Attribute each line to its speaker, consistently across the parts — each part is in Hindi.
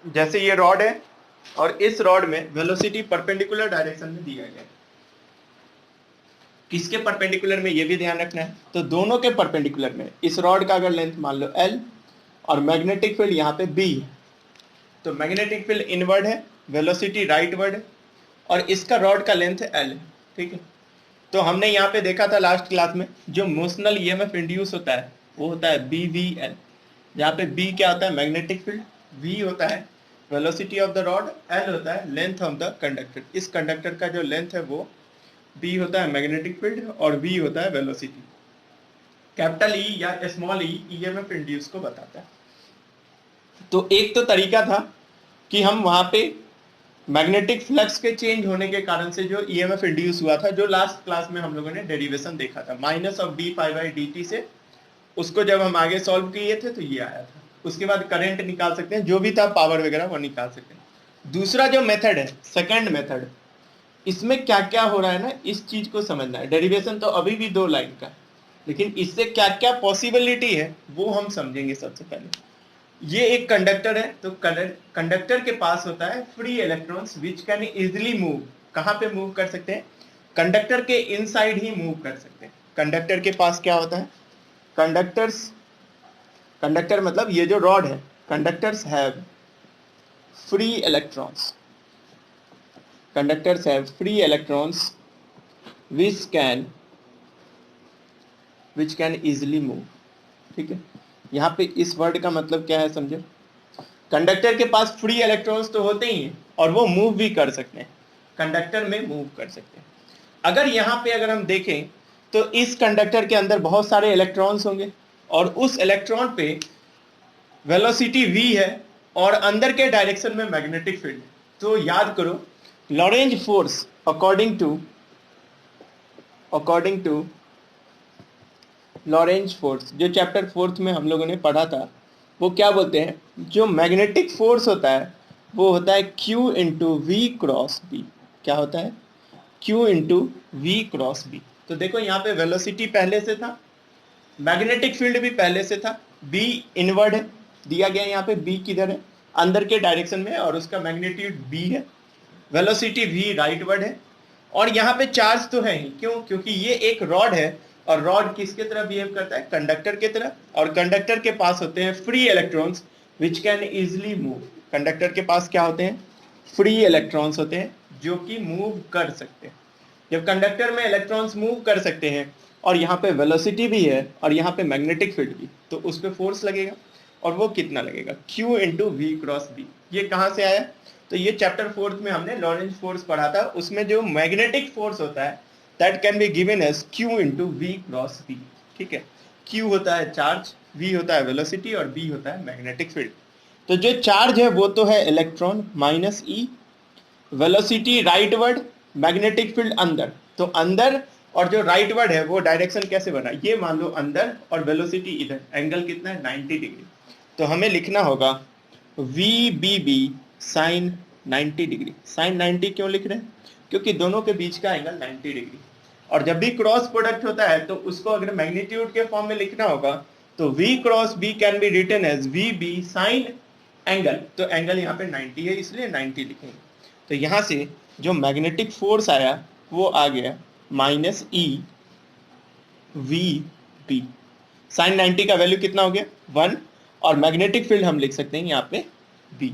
Speaker 1: जैसे ये रॉड है और इस रॉड में वेलोसिटी परपेंडिकुलर डायरेक्शन में दिया गया है। किसके परपेंडिकुलर में ये भी ध्यान रखना है, तो दोनों के परपेंडिकुलर में। इस रॉड का अगर लेंथ मान लो L और मैग्नेटिक फील्ड यहाँ पे B है, तो मैग्नेटिक फील्ड इनवर्ड है, वेलोसिटी राइटवर्ड है, और इसका रॉड का लेंथ L है। ठीक है, तो हमने यहाँ पे देखा था लास्ट क्लास में, जो मोशनल ईएमएफ इंड्यूस होता है वो होता है BVL, जहाँ पे B क्या होता है, मैग्नेटिक फील्ड, V होता है velocity of the rod, L होता है लेंथ ऑफ द कंडक्टर। इस कंडक्टर का जो लेंथ है वो B होता है मैग्नेटिक फील्ड और V होता है वेलोसिटी। कैपिटल E या स्मॉल ई ईएमएफ इंड्यूस को बताता है। तो एक तो तरीका था कि हम वहां पे मैग्नेटिक फ्लक्स के चेंज होने के कारण से जो ईएमएफ इंड्यूस हुआ था, जो लास्ट क्लास में हम लोगों ने डेरिवेशन देखा था, minus of D pi by D T से, उसको जब हम आगे सॉल्व किए थे तो ये आया था। उसके बाद करंट निकाल सकते हैं, जो भी था पावर वगैरह वो निकाल सकते हैं। दूसरा जो मेथड है, सेकंड मेथड, इसमें क्या क्या हो रहा है ना, इस चीज को समझना है। डेरिवेशन तो अभी भी 2 लाइन का है, लेकिन इससे क्या क्या पॉसिबिलिटी है वो हम समझेंगे। सबसे पहले ये एक कंडक्टर है, तो कंडक्टर के पास होता है free electrons which can easily move. कहां पे मूव कर सकते हैं, कंडक्टर के इनसाइड ही मूव कर सकते हैं। कंडक्टर के पास क्या होता है, कंडक्टर मतलब ये जो रॉड है, conductors have free electrons, conductors have free electrons which can easily move. ठीक है, यहाँ पे इस वर्ड का मतलब क्या है समझो। कंडक्टर के पास फ्री इलेक्ट्रॉन्स तो होते ही हैं और वो मूव भी कर सकते हैं, कंडक्टर में मूव कर सकते हैं। अगर यहाँ पे अगर हम देखें तो इस कंडक्टर के अंदर बहुत सारे इलेक्ट्रॉन्स होंगे और उस इलेक्ट्रॉन पे वेलोसिटी v है और अंदर के डायरेक्शन में मैग्नेटिक फील्ड। तो याद करो, Lorentz force according to Lorentz force, जो चैप्टर 4th में हम लोगों ने पढ़ा था, वो क्या बोलते हैं, जो मैग्नेटिक फोर्स होता है वो होता है Q into V cross B. क्या होता है, Q into V cross B. तो देखो यहाँ पे वेलोसिटी पहले से था, मैग्नेटिक फील्ड भी पहले से था, B इनवर्ड है दिया गया, यहाँ पे B किधर है, अंदर के डायरेक्शन में, और उसका मैग्नीट्यूड B है, वेलोसिटी V राइटवर्ड है, और यहाँ पे चार्ज तो है ही, क्यों, क्योंकि ये एक रॉड है और रॉड किसके तरह बिहेव करता है, कंडक्टर के तरह, और कंडक्टर के पास होते हैं free electrons which can easily move. Conductor के पास क्या होते हैं, फ्री इलेक्ट्रॉन्स होते हैं जो कि मूव कर सकते हैं। जब कंडक्टर में इलेक्ट्रॉन्स मूव कर सकते हैं और यहाँ पे वेलोसिटी भी है और यहाँ पे मैग्नेटिक फील्ड भी, तो उस पर फोर्स लगेगा, और वो कितना लगेगा, Q into V cross B. ये कहाँ से आया, तो ये चैप्टर 4th में हमने लॉरेंज फोर्स पढ़ा था, उसमें जो मैग्नेटिक फोर्स होता है that can be given as Q into V cross B. ठीक है, Q होता है चार्ज, V होता है वेलोसिटी और B होता है मैग्नेटिक फील्ड। तो जो चार्ज है वो तो है electron minus E, velocity rightward, magnetic field अंदर, तो अंदर, और जो राइटवर्ड है वो डायरेक्शन कैसे बना, ये मान लो अंदर और वेलोसिटी इधर, एंगल कितना है 90 डिग्री। तो हमें लिखना होगा VBB साइन 90 डिग्री। साइन 90 क्यों लिख रहे हैं, क्योंकि दोनों के बीच का एंगल 90 डिग्री, और जब भी क्रॉस प्रोडक्ट होता है तो उसको अगर मैग्नीट्यूड के फॉर्म में लिखना होगा तो V cross B can be written as VB sine angle, तो एंगल यहाँ पे 90 है इसलिए 90 लिखेंगे। तो यहाँ से जो मैग्नेटिक फोर्स आया वो आ गया माइनस E VB। साइन 90 का वैल्यू कितना हो गया 1, और मैग्नेटिक फील्ड हम लिख सकते हैं यहाँ पे B।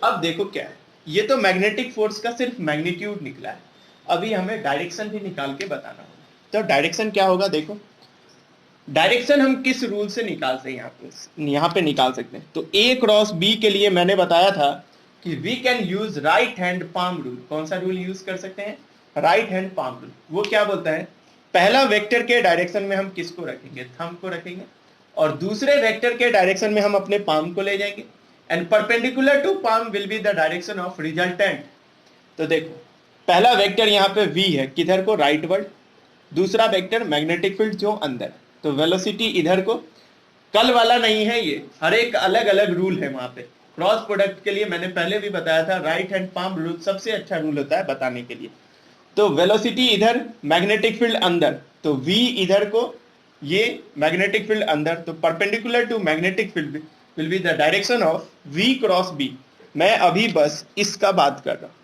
Speaker 1: अब देखो क्या है, ये तो मैग्नेटिक फोर्स का सिर्फ मैग्नीट्यूड निकला है, अभी हमें डायरेक्शन भी निकाल के बताना होगा। तो डायरेक्शन क्या होगा, देखो डायरेक्शन हम किस रूल से निकालते हैं, यहाँ पे निकाल सकते हैं। तो A क्रॉस B के लिए मैंने बताया था कि we can use right hand palm rule. कौन सा रूल यूज कर सकते हैं, राइट हैंड पाम रूल। वो क्या बोलता है, पहला वेक्टर के डायरेक्शन में हम किसको रखेंगे, थंब को रखेंगे, और दूसरे वेक्टर के डायरेक्शन में हम अपने पाम को ले जाएंगे, and perpendicular to palm will be the direction of resultant. तो देखो पहला वेक्टर यहाँ पे V है, किधर को, राइटवर्ड, दूसरा वेक्टर मैग्नेटिक फील्ड जो अंदर, तो वेलोसिटी इधर को, कल वाला नहीं है ये, हर एक अलग अलग रूल है वहां पे। क्रॉस प्रोडक्ट के लिए मैंने पहले भी बताया था, राइट हैंड पाम रूल सबसे अच्छा रूल होता है बताने के लिए। तो वेलोसिटी इधर, मैग्नेटिक फील्ड अंदर, तो V इधर को, ये मैग्नेटिक फील्ड अंदर, तो perpendicular to magnetic field will be the direction of V cross B। मैं अभी बस इसका बात कर रहा हूं,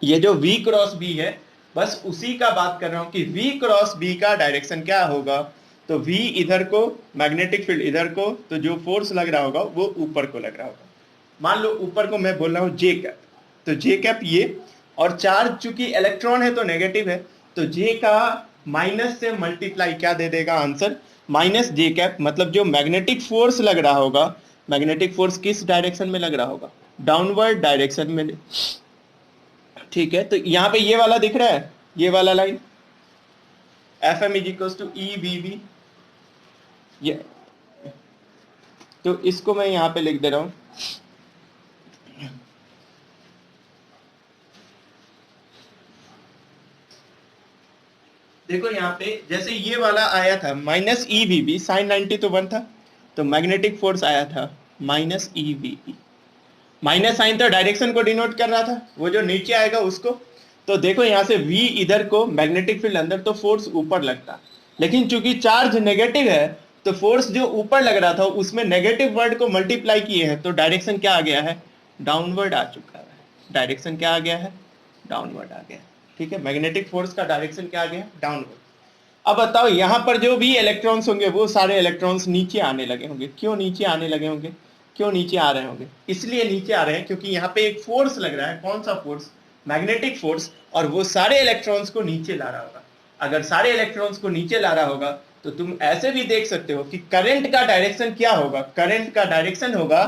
Speaker 1: ये जो v क्रॉस b है बस उसी का बात कर रहा हूं कि v क्रॉस b का डायरेक्शन क्या होगा। तो v इधर को, मैग्नेटिक फील्ड इधर को, तो जो फोर्स लग रहा होगा वो ऊपर को लग रहा होगा। मान लो ऊपर को मैं बोल रहा हूं जे कैप, तो जे कैप ये, और चार्ज चूंकि इलेक्ट्रॉन है तो नेगेटिव है, तो जे का माइनस से मल्टीप्लाई क्या दे देगा आंसर, माइनस जे कैप। मतलब जो मैग्नेटिक फोर्स लग रहा होगा, मैग्नेटिक फोर्स किस डायरेक्शन में लग रहा होगा, डाउनवर्ड डायरेक्शन में। ठीक है, तो यहाँ पे ये वाला दिख रहा है, ये वाला line F M is equal to E B B, ये तो इसको मैं यहाँ पे लिख दे रहा हूं, देखो यहाँ पे जैसे ये वाला आया था minus E V B, sine 90 तो 1 था, तो मैग्नेटिक फोर्स आया था minus E V B. Minus sign तो डायरेक्शन को डिनोट कर रहा था, वो जो नीचे आएगा उसको। तो देखो यहाँ से v इधर को, मैग्नेटिक फील्ड अंदर, तो फोर्स ऊपर लगता, लेकिन चूंकि चार्ज नेगेटिव है तो फोर्स जो ऊपर लग रहा था उसमें नेगेटिव वर्ड को मल्टीप्लाई किए हैं, तो डायरेक्शन क्या आ गया है, डाउनवर्ड आ चुका है। डायरेक्शन क्या आ गया है, डाउनवर्ड आ गया। ठीक है, मैग्नेटिक फोर्स का डायरेक्शन क्या आ गया, डाउनवर्ड। अब बताओ यहाँ पर जो भी इलेक्ट्रॉन्स होंगे वो सारे इलेक्ट्रॉन्स नीचे आने लगे होंगे। क्यों नीचे आने लगे होंगे, क्यों नीचे आ रहे होंगे, इसलिए नीचे आ रहे हैं क्योंकि यहाँ पे एक फोर्स लग रहा है। कौन सा फोर्स, मैग्नेटिक फोर्स, और वो सारे इलेक्ट्रॉन्स को नीचे ला रहा होगा। अगर सारे इलेक्ट्रॉन्स को नीचे ला रहा होगा तो तुम ऐसे भी देख सकते हो कि करंट का डायरेक्शन क्या होगा, करंट का डायरेक्शन होगा,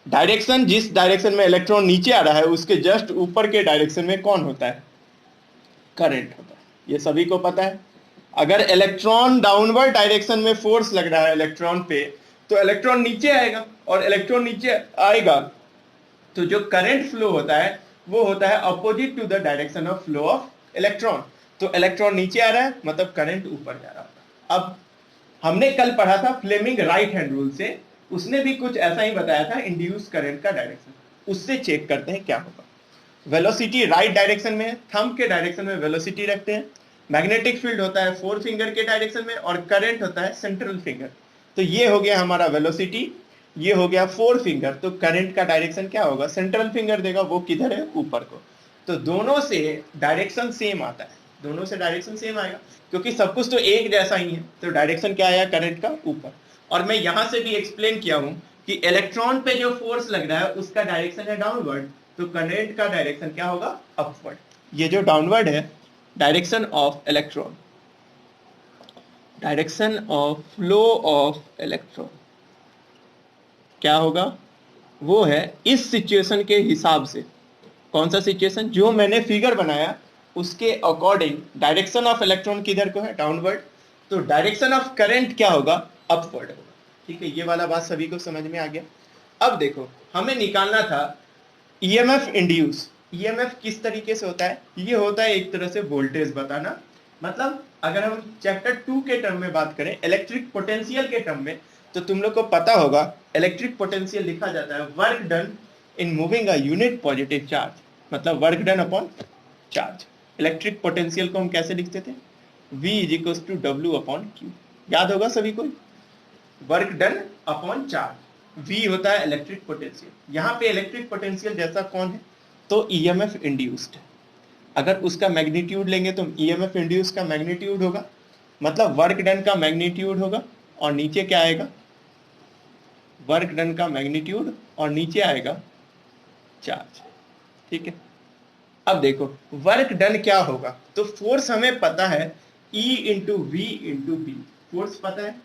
Speaker 1: डायरेक्शन जिस डायरेक्शन में इलेक्ट्रॉन नीचे आ रहा है उसके जस्ट ऊपर के डायरेक्शन में कौन होता है, करंट होता है। ये सभी को पता है। अगर इलेक्ट्रॉन डाउनवर्ड डायरेक्शन में फोर्स लग रहा है इलेक्ट्रॉन पे, तो इलेक्ट्रॉन नीचे आएगा, और इलेक्ट्रॉन नीचे आएगा तो जो करंट फ्लो होता है वो होता है opposite to the direction of flow of electron. तो इलेक्ट्रॉन नीचे आ रहा है मतलब करंट ऊपर जा रहा होगा। अब हमने कल पढ़ा था फ्लेमिंग राइट हैंड रूल से, उसने भी कुछ ऐसा ही बताया था इंड्यूस करंट का डायरेक्शन। उससे चेक करते हैं क्या होगा। वेलोसिटी राइट डायरेक्शन में है, थंब के डायरेक्शन में वेलोसिटी रखते हैं। मैग्नेटिक फील्ड होता है 4 फिंगर के डायरेक्शन में, और करंट होता है सेंट्रल फिंगर। तो ये हो गया हमारा वेलोसिटी, ये हो गया 4 फिंगर। तो करंट का डायरेक्शन क्या होगा, सेंट्रल फिंगर देगा, वो किधर है, ऊपर को। तो दोनों से डायरेक्शन सेम आता है, दोनों से डायरेक्शन सेम आएगा क्योंकि सब कुछ तो एक जैसा ही है। तो डायरेक्शन क्या आया, करंट का ऊपर। और मैं यहां से भी एक्सप्लेन किया हूं कि इलेक्ट्रॉन पे जो फोर्स लग रहा है उसका डायरेक्शन है डाउनवर्ड, तो करंट का डायरेक्शन क्या होगा, अपवर्ड। ये जो डाउनवर्ड है, direction of electron, direction of flow of electron क्या होगा, वो है इस सिचुएशन के हिसाब से। कौन सा सिचुएशन, जो मैंने फिगर बनाया उसके अकॉर्डिंग डायरेक्शन ऑफ इलेक्ट्रॉन किधर को है, डाउनवर्ड। तो डायरेक्शन ऑफ करंट क्या होगा, अपवर्ड होगा। ठीक है, ये वाला बात सभी को समझ में आ गया। अब देखो हमें निकालना था ईएमएफ इंड्यूस। ईएमएफ किस तरीके से होता है, ये होता है एक तरह से वोल्टेज बताना। मतलब अगर हम चैप्टर 2 के टर्म में बात करें, इलेक्ट्रिक पोटेंशियल के टर्म में, तो तुम लोग को पता होगा इलेक्ट्रिक पोटेंशियल लिखा जाता है work done in moving a unit positive charge, मतलब work done upon charge. Electric potential को हम कैसे लिखते थे, V is equal to W upon Q. याद होगा सभी को, work done upon charge, V होता है इलेक्ट्रिक पोटेंशियल। यहाँ पे इलेक्ट्रिक पोटेंशियल जैसा कौन है, तो ईएमएफ इंड्यूस्ड। अगर उसका मैग्नीट्यूड लेंगे तो ईएमएफ इंड्यूस का मैग्नीट्यूड होगा, मतलब वर्क डन का मैग्नीट्यूड होगा, और नीचे क्या आएगा, वर्क डन का मैग्नीट्यूड, और नीचे आएगा चार्ज। ठीक है, अब देखो वर्क डन क्या होगा, तो फोर्स हमें पता है E into V into B, force पता है।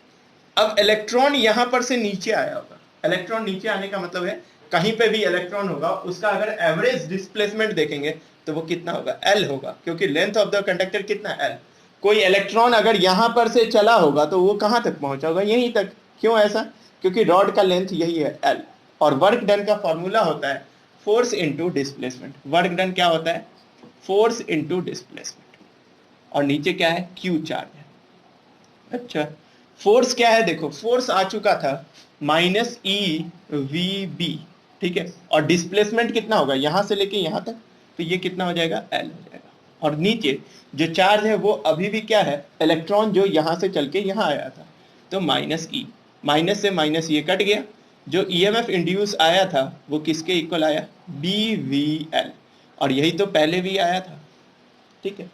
Speaker 1: अब इलेक्ट्रॉन यहां पर से नीचे आया होगा, इलेक्ट्रॉन नीचे आने का मतलब है कहीं पे भी इलेक्ट्रॉन होगा उसका अगर एवरेज डिस्प्लेसमेंट देखेंगे तो वो कितना होगा, L होगा, क्योंकि लेंथ ऑफ द कंडक्टर कितना, L। कोई इलेक्ट्रॉन अगर यहां पर से चला होगा तो वो कहां तक पहुंचा होगा, यहीं तक। क्यों ऐसा, क्योंकि रॉड का लेंथ यही है L। और वर्क डन का फॉर्मूला होता है force into displacement. Work done क्या होता है, फोर्स इंटू डिस्प्लेसमेंट, और नीचे क्या है, क्यू चार्ज है। अच्छा, फोर्स क्या है, देखो फोर्स आ चुका था माइनस ई वी बी। ठीक है, और डिस्प्लेसमेंट कितना होगा, यहां से लेके यहां तक, तो ये कितना हो जाएगा, L हो जाएगा। और नीचे जो चार्ज है वो अभी भी क्या है, इलेक्ट्रॉन जो यहां से चल के यहां आया था, तो माइनस ई, माइनस से माइनस ये कट गया, जो ईएमएफ इंड्यूस आया था वो किसके इक्वल आया, BVL, और यही तो पहले भी आया था। ठीक है,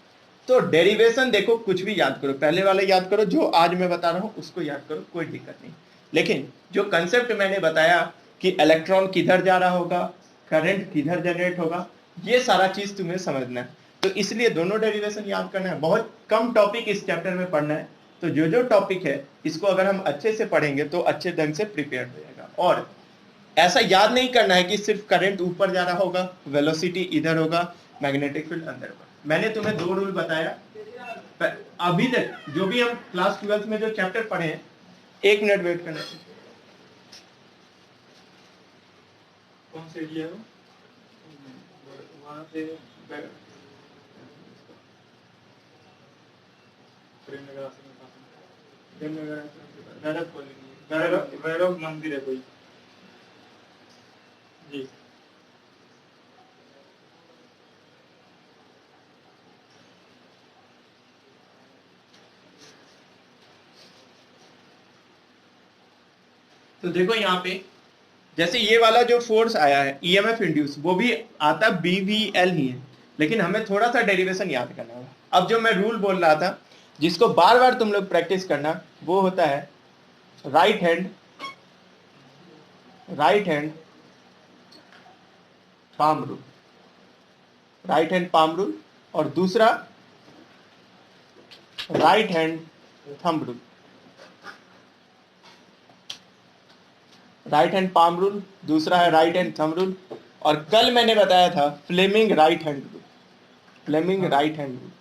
Speaker 1: तो डेरिवेशन देखो, कुछ भी याद करो, पहले वाला याद करो, जो आज मैं बता रहा हूं उसको याद करो, कोई दिक्कत नहीं। लेकिन जो कंसेप्ट मैंने बताया कि इलेक्ट्रॉन किधर जा रहा होगा, करंट किधर जनरेट होगा, ये सारा चीज तुम्हें समझना है। तो इसलिए दोनों डेरिवेशन याद करना है। बहुत कम टॉपिक इस चैप्टर में पढ़ना है, तो जो जो टॉपिक है इसको अगर हम अच्छे से पढ़ेंगे तो अच्छे ढंग से प्रिपेयर हो जाएगा। और ऐसा याद नहीं करना है कि सिर्फ करंट ऊपर जा रहा होगा, वेलोसिटी इधर होगा, मैग्नेटिक फील्ड अंदर होगा। मैंने तुम्हें 2 रूल बताया अभी तक, जो भी हम क्लास 12 में जो चैप्टर पढ़े हैं। 1 मिनट वेट करना।
Speaker 2: कौन से एरिया है वहाँ पे? भैरव मंदिर है कोई जी।
Speaker 1: तो देखो यहाँ पे जैसे ये वाला जो फोर्स आया है ईएमएफ इंड्यूस, वो भी आता BVL ही है, लेकिन हमें थोड़ा सा डेरिवेशन याद करना होगा। अब जो मैं रूल बोल रहा था जिसको बार बार तुम लोग प्रैक्टिस करना, वो होता है right hand palm rule, right hand palm rule, और दूसरा right hand thumb rule. Right hand palm rule, दूसरा है राइट हैंड थंब रूल, और कल मैंने बताया था Fleming right hand rule, Fleming right hand rule.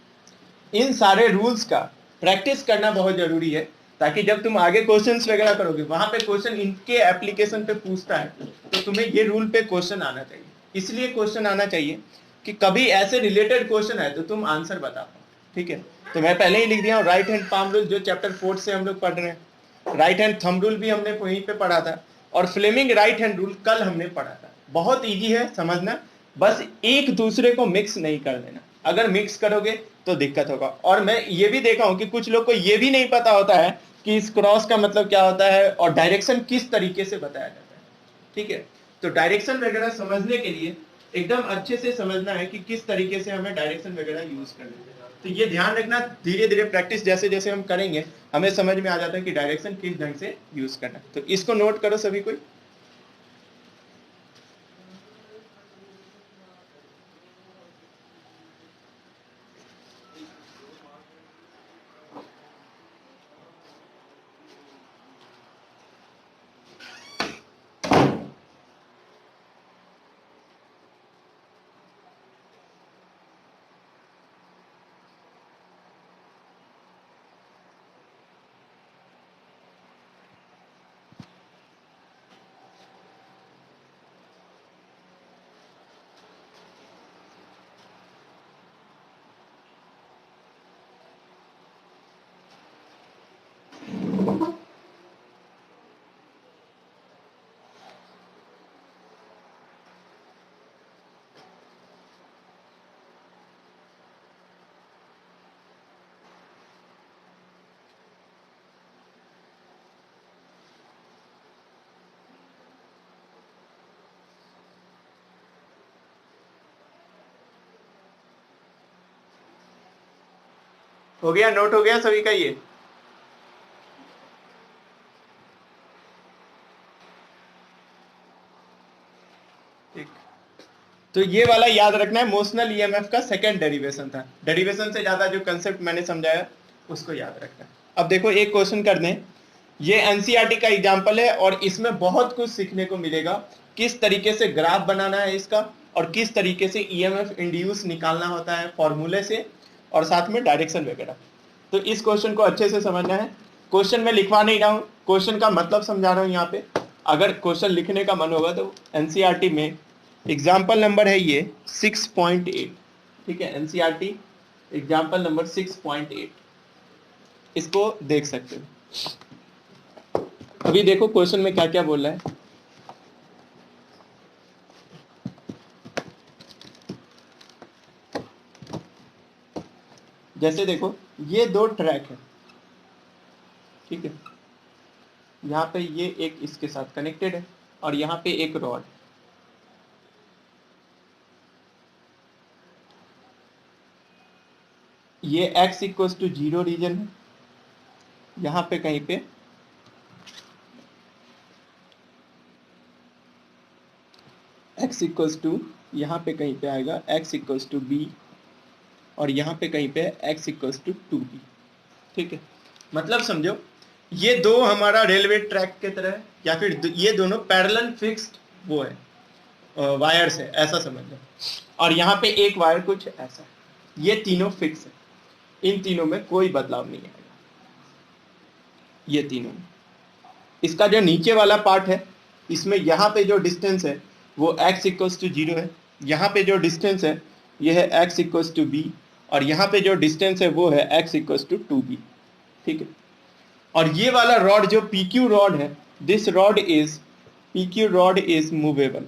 Speaker 1: इन सारे रूल्स का प्रैक्टिस करना बहुत जरूरी है, ताकि जब तुम आगे क्वेश्चंस वगैरह करोगे वहां पे क्वेश्चन इनके एप्लीकेशन पे पूछता है तो तुम्हें ये रूल पे क्वेश्चन आना चाहिए। इसलिए क्वेश्चन आना चाहिए कि कभी ऐसे रिलेटेड क्वेश्चन है तो तुम आंसर बता पाओ। ठीक है, तो मैं पहले ही लिख दिया हूँ राइट हैंड पाम रूल, जो चैप्टर 4 से हम लोग पढ़ रहे हैं। राइट हैंड थंब रूल भी हमने वहीं पे पढ़ा था, और फ्लेमिंग राइट हैंड रूल कल हमने पढ़ा था। बहुत ईजी है समझना, बस एक दूसरे को मिक्स नहीं कर देना। अगर मिक्स करोगे तो दिक्कत होगा। और मैं ये भी देखा हूं कि कुछ लोग को ये भी नहीं पता होता है कि इस क्रॉस का मतलब क्या होता है और डायरेक्शन किस तरीके से बताया जाता है। ठीक है, तो डायरेक्शन वगैरह समझने के लिए एकदम अच्छे से समझना है कि किस तरीके से हमें डायरेक्शन वगैरह यूज करना है। तो ये ध्यान रखना, धीरे धीरे प्रैक्टिस जैसे जैसे हम करेंगे हमें समझ में आ जाता है कि डायरेक्शन किस ढंग से यूज करना है। तो इसको नोट करो सभी कोई। हो गया, नोट हो गया सभी का ये? ठीक, तो ये वाला याद रखना है, मोशनल ईएमएफ का सेकंड डेरिवेशन था। डेरिवेशन से ज्यादा जो कंसेप्ट मैंने समझाया उसको याद रखना है। अब देखो एक क्वेश्चन कर दें, ये एनसीईआरटी का एग्जांपल है और इसमें बहुत कुछ सीखने को मिलेगा। किस तरीके से ग्राफ बनाना है इसका, और किस तरीके से ईएमएफ इंड्यूस निकालना होता है फॉर्मूले से, और साथ में डायरेक्शन वगैरह। तो इस क्वेश्चन को अच्छे से समझना है। क्वेश्चन में लिखवा नहीं रहा हूं, क्वेश्चन का मतलब समझा रहा हूं यहाँ पे। अगर क्वेश्चन लिखने का मन होगा तो एनसीईआरटी में एग्जाम्पल नंबर है ये 6.8। ठीक है, एनसीईआरटी एग्जाम्पल नंबर 6.8, इसको देख सकते हो। अभी देखो क्वेश्चन में क्या क्या बोल रहा है। जैसे देखो ये 2 ट्रैक है, ठीक है, यहाँ पे ये एक इसके साथ कनेक्टेड है, और यहाँ पे एक रॉड, ये x इक्वल्स टू 0 रीजन है, यहाँ पे कहीं पे x इक्वल्स टू, यहाँ पे कहीं पे आएगा x इक्वल्स टू b, और यहाँ पे कहीं पे x इक्वल्स टू 2b। ठीक है, मतलब समझो ये दो हमारा रेलवे ट्रैक के तरह है, या फिर ये दोनों पैरेलल फिक्स्ड वो है वायर्स है, ऐसा समझ लो। और यहाँ पे एक वायर कुछ ऐसा है, ये तीनों फिक्स है, इन तीनों में कोई बदलाव नहीं आएगा, ये तीनों में। इसका जो नीचे वाला पार्ट है, इसमें यहाँ पे जो डिस्टेंस है वो x इक्वल्स टू 0 है, यहाँ पे जो डिस्टेंस है ये है x इक्वल्स टू b, और यहाँ पे जो डिस्टेंस है वो है x इक्वल्स टू 2b। ठीक है, और ये वाला रॉड जो PQ रॉड है, this rod is PQ rod is movable.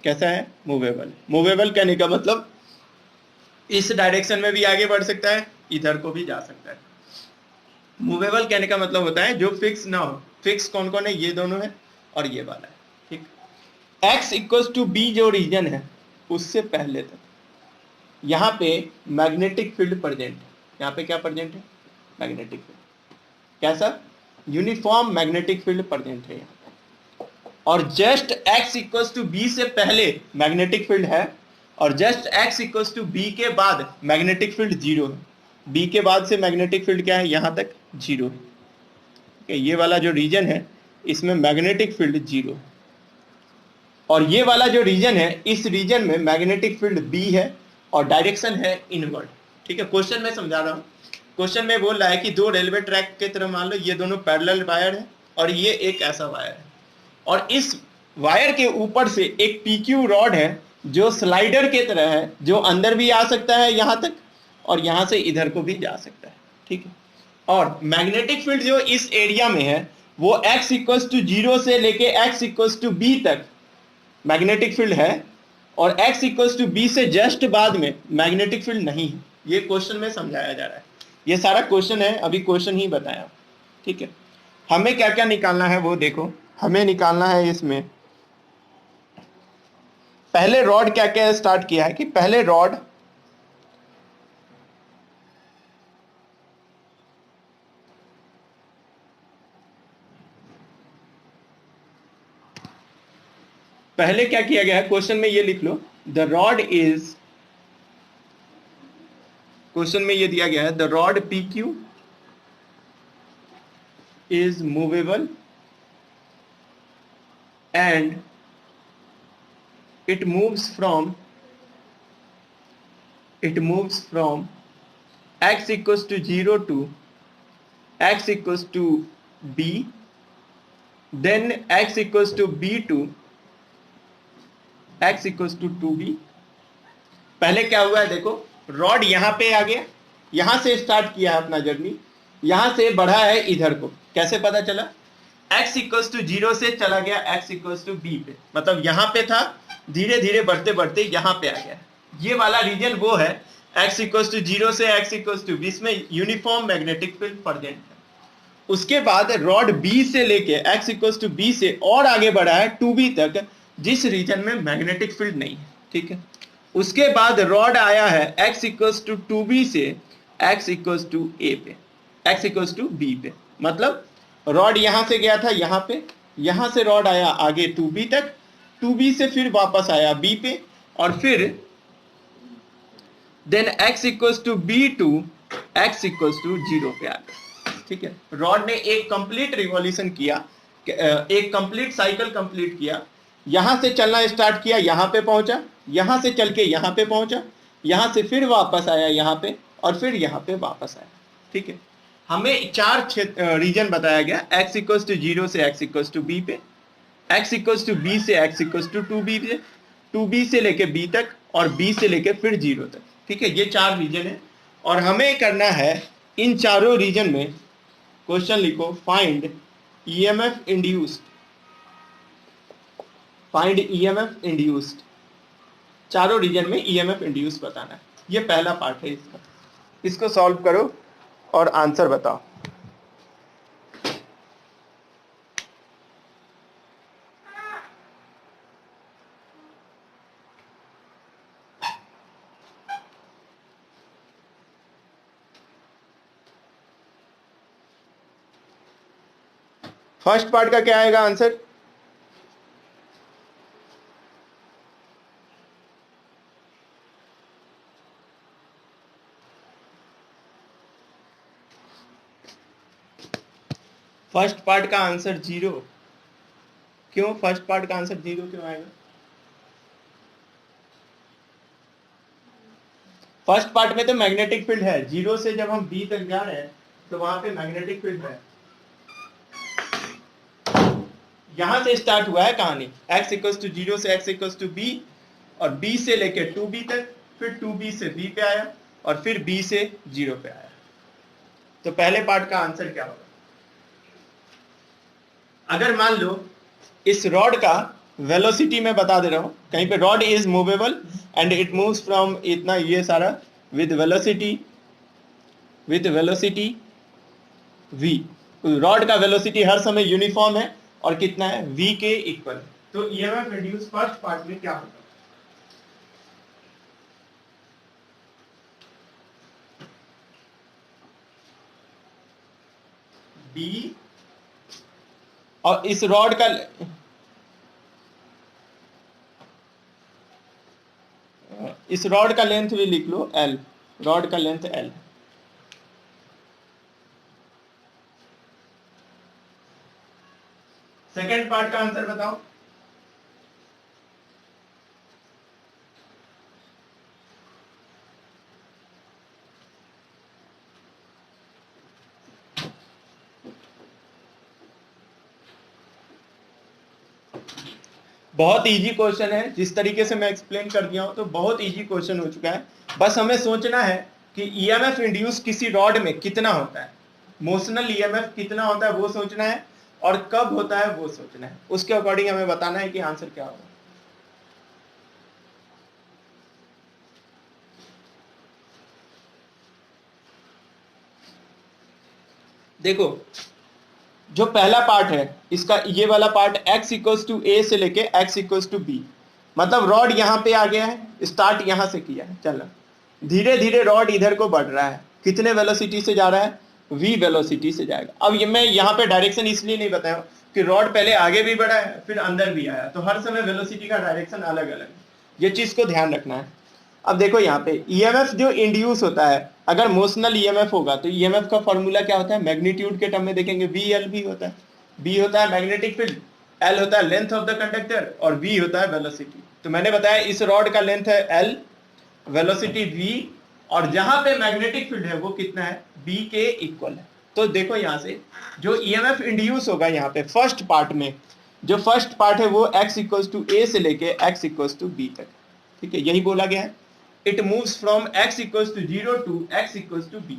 Speaker 1: कैसा है? मूवेबल। मूवेबल कहने का मतलब इस डायरेक्शन में भी आगे बढ़ सकता है, इधर को भी जा सकता है। मूवेबल कहने का मतलब होता है जो फिक्स ना हो। फिक्स कौन कौन है? ये दोनों है और ये वाला है। ठीक, x इक्वल्स टू b जो रीजन है उससे पहले तक यहाँ पे मैग्नेटिक फील्ड प्रेजेंट है। यहाँ पे क्या प्रेजेंट है? Magnetic field. कैसा? यूनिफॉर्म मैग्नेटिक फील्ड प्रेजेंट है यहाँ पे। और just x equals to b से पहले मैग्नेटिक फील्ड है, और just x equals to b के बाद मैग्नेटिक फील्ड 0 है। b के बाद से मैग्नेटिक फील्ड क्या है? यहाँ तक 0 है। okay, ये वाला जो रीजन है इसमें मैग्नेटिक फील्ड 0 है, और ये वाला जो रीजन है इस रीजन में मैग्नेटिक फील्ड b है और डायरेक्शन है इनवर्ड। ठीक है, क्वेश्चन में समझा रहा हूँ। क्वेश्चन में बोल रहा है कि दो रेलवे ट्रैक की तरह मान लो ये दोनों पैरेलल वायर है और ये एक ऐसा वायर है, और इस वायर के ऊपर से एक PQ रॉड है जो स्लाइडर के तरह है, जो अंदर भी आ सकता है यहाँ तक और यहाँ से इधर को भी जा सकता है। ठीक है, और मैग्नेटिक फील्ड जो इस एरिया में है वो x इक्वल्स टू 0 से लेके x इक्वल्स टू b तक मैग्नेटिक फील्ड है, और x इक्वल्स टू b से जस्ट बाद में मैग्नेटिक फील्ड नहीं है। ये क्वेश्चन में समझाया जा रहा है, ये सारा क्वेश्चन है, अभी क्वेश्चन ही बताया। ठीक है, हमें क्या क्या निकालना है वो देखो। हमें निकालना है इसमें पहले रॉड क्या क्या स्टार्ट किया है कि पहले रॉड पहले क्या किया गया है, क्वेश्चन में ये लिख लो, द रॉड इज, क्वेश्चन में ये दिया गया है the rod PQ is movable and it moves from x equals to 0 to x equals to b, then x equals to b to x equals to 2b। पहले क्या हुआ है देखो, रॉड यहां पे आ गया, यहां से स्टार्ट किया है अपना जर्नी, यहां से बढ़ा है इधर को। कैसे पता चला? x इक्वल्स टू 0 से चला गया x इक्वल्स टू b पे, मतलब यहां पे था, धीरे धीरे बढ़ते बढ़ते यहाँ पे आ गया। ये वाला रीजन वो है x इक्वल्स टू 0 से x इक्वल्स टू b, इसमें यूनिफॉर्म मैग्नेटिक फील्ड प्रेजेंट है। उसके बाद रॉड B से लेके x इक्वल्स टू b से और आगे बढ़ा है 2b तक, जिस रीजन में मैग्नेटिक फील्ड नहीं है। ठीक है, उसके बाद रॉड आया है x इक्वल्स टू 2b से x इक्वल्स टू a पे, x इक्वल्स टू b पे, मतलब रॉड यहां से गया था यहाँ पे, यहां से रॉड आया आगे 2b तक, 2b से फिर वापस आया b पे, और फिर then x equals to b to x equals to 0 पे आ गया। ठीक है, रॉड ने एक कंप्लीट रिवॉल्यूशन किया, एक कंप्लीट साइकिल कंप्लीट किया, यहां से चलना स्टार्ट किया, यहां पे पहुंचा, यहां से चल के यहां पे पहुंचा, यहां से फिर वापस आया यहां पे, और फिर यहां पे वापस आया। ठीक है, हमें 4 रीजन बताया गया, x इक्वल्स टू 0 से x इक्वल्स टू b पे, x इक्वल्स टू b से x इक्वल्स टू 2b पे, 2b से लेके b तक, और b से लेके फिर 0 तक। ठीक है, ये 4 रीजन है, और हमें करना है इन चारों रीजन में, क्वेश्चन लिखो, find EMF induced, find EMF induced, चारों रीजन में EMF इंड्यूस्ड बताना है। ये पहला पार्ट है इसका, इसको सॉल्व करो और आंसर बताओ। फर्स्ट पार्ट का क्या आएगा आंसर? फर्स्ट पार्ट का आंसर 0। क्यों फर्स्ट पार्ट का आंसर 0 क्यों आएगा? फर्स्ट पार्ट में तो मैग्नेटिक फील्ड है, 0 से जब हम B तक जा रहे हैं तो वहां पे मैग्नेटिक फील्ड है। यहां से स्टार्ट हुआ है कहानी, x इक्वल्स टू 0 से x इक्वल्स टू b, और b से लेके 2b तक, फिर 2b से b पे आया, और फिर b से 0 पे आया। तो पहले पार्ट का आंसर क्या होगा? अगर मान लो इस रॉड का वेलोसिटी मैं बता दे रहा हूं, कहीं पे rod is movable and it moves from इतना ये सारा विद वेलोसिटी v। रॉड का वेलोसिटी हर समय यूनिफॉर्म है और कितना है? v के इक्वल। तो ईएमएफ इंड्यूस फर्स्ट पार्ट में क्या होगा? b, और इस रॉड का लेंथ भी लिख लो l, रॉड का लेंथ l। सेकेंड पार्ट का आंसर बताओ। बहुत इजी क्वेश्चन है, जिस तरीके से मैं एक्सप्लेन कर दिया हूं तो बहुत इजी क्वेश्चन हो चुका है। बस हमें सोचना है कि ईएमएफ इंड्यूस किसी रॉड में कितना होता है, मोशनल ईएमएफ कितना होता है वो सोचना है, और कब होता है वो सोचना है। उसके अकॉर्डिंग हमें बताना है कि आंसर क्या होगा। देखो जो पहला पार्ट है इसका, ये वाला part x equals to a से लेके x इक्वल्स टू b, मतलब रॉड यहां पे आ गया है, स्टार्ट यहां से किया है, चलो धीरे धीरे रॉड इधर को बढ़ रहा है। कितने वेलोसिटी से जा रहा है? v वेलोसिटी से जाएगा। अब ये मैं यहाँ पे डायरेक्शन इसलिए नहीं बताया कि रॉड पहले आगे भी बढ़ा है फिर अंदर भी आया, तो हर समय वेलोसिटी का डायरेक्शन अलग अलग है, ये चीज को ध्यान रखना है। अब देखो यहाँ पे ईएमएफ जो इंड्यूस होता है, अगर मोशनल ईएमएफ होगा तो ईएमएफ का फॉर्मूला क्या होता है? मैग्नीट्यूड के टर्म में देखेंगे VLB होता है। B होता है मैग्नेटिक फील्ड, L होता है लेंथ ऑफ द कंडक्टर, और V होता है वेलोसिटी। तो मैंने बताया इस रॉड का लेंथ है L, वेलोसिटी V, और जहां पे मैग्नेटिक फील्ड है वो कितना है? B के इक्वल है। तो देखो यहाँ से जो ईएमएफ इंड्यूस होगा यहाँ पे फर्स्ट पार्ट में, जो फर्स्ट पार्ट है वो x इक्वल्स टू a से लेके x इक्वल्स टू b तक, ठीक है, यही बोला गया है। It moves from x equals to 0 to x equals to b।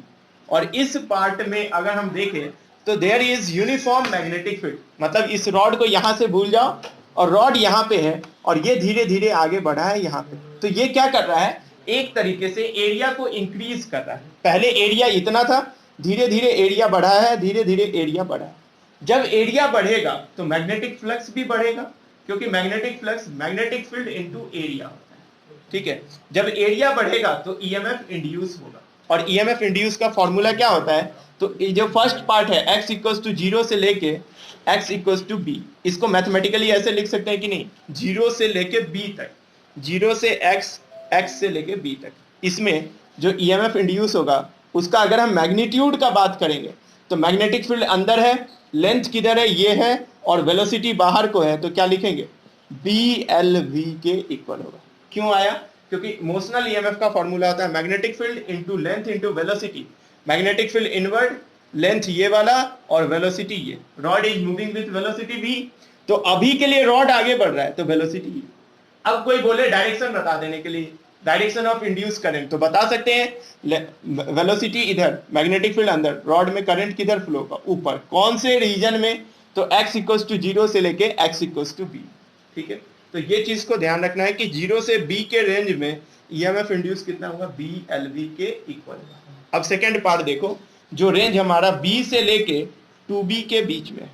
Speaker 1: और इस पार्ट में अगर हम देखें तो there is uniform magnetic field, मतलब इस रॉड को यहां से भूल जाओ, और रॉड यहां पे है और ये धीरे धीरे आगे बढ़ा है यहाँ पे। तो ये क्या कर रहा है? एक तरीके से एरिया को इंक्रीज कर रहा है। पहले एरिया इतना था, धीरे धीरे एरिया बढ़ा है, धीरे धीरे एरिया बढ़ा है। जब एरिया बढ़ेगा तो मैग्नेटिक फ्लक्स भी बढ़ेगा, क्योंकि magnetic flux magnetic field into area होता है, ठीक है। जब एरिया बढ़ेगा तो ईएमएफ इंड्यूस होगा, और ईएमएफ इंड्यूस का फॉर्मूला क्या होता है? तो जो फर्स्ट पार्ट है x इक्वल्स टू 0 से लेके x इक्वल्स टू b, इसको मैथमेटिकली ऐसे लिख सकते हैं कि नहीं, 0 से लेके b तक, 0 से x से लेके b तक, इसमें जो ईएमएफ इंड्यूस होगा उसका अगर हम मैग्नीट्यूड का बात करेंगे तो मैग्नेटिक फील्ड अंदर है, लेंथ किधर है? ये है, और वेलोसिटी बाहर को है, तो क्या लिखेंगे? BLV के इक्वल होगा। क्यों आया? क्योंकि मोशनल ईएमएफ का फॉर्मूला होता है magnetic field into length into velocity. Magnetic field inward, length ये वाला, और वेलोसिटी ये। Rod is moving with velocity v, तो अभी के लिए रॉड आगे बढ़ रहा है तो वेलोसिटी ये। अब कोई बोले डायरेक्शन बता देने के लिए, डायरेक्शन ऑफ इंड्यूस करंट, तो बता सकते हैं वेलोसिटी इधर, मैग्नेटिक फील्ड अंदर, रॉड में करंट किधर फ्लो होगा? ऊपर। कौन से रीजन में? तो x इक्वल्स टू 0 से लेके x इक्वल्स टू b, ठीक है। तो ये चीज को ध्यान रखना है कि 0 से b के रेंज में ईएमएफ इंड्यूस कितना होगा? BLV के इक्वल। अब सेकेंड पार्ट देखो, जो रेंज हमारा b से लेके 2b के बीच में,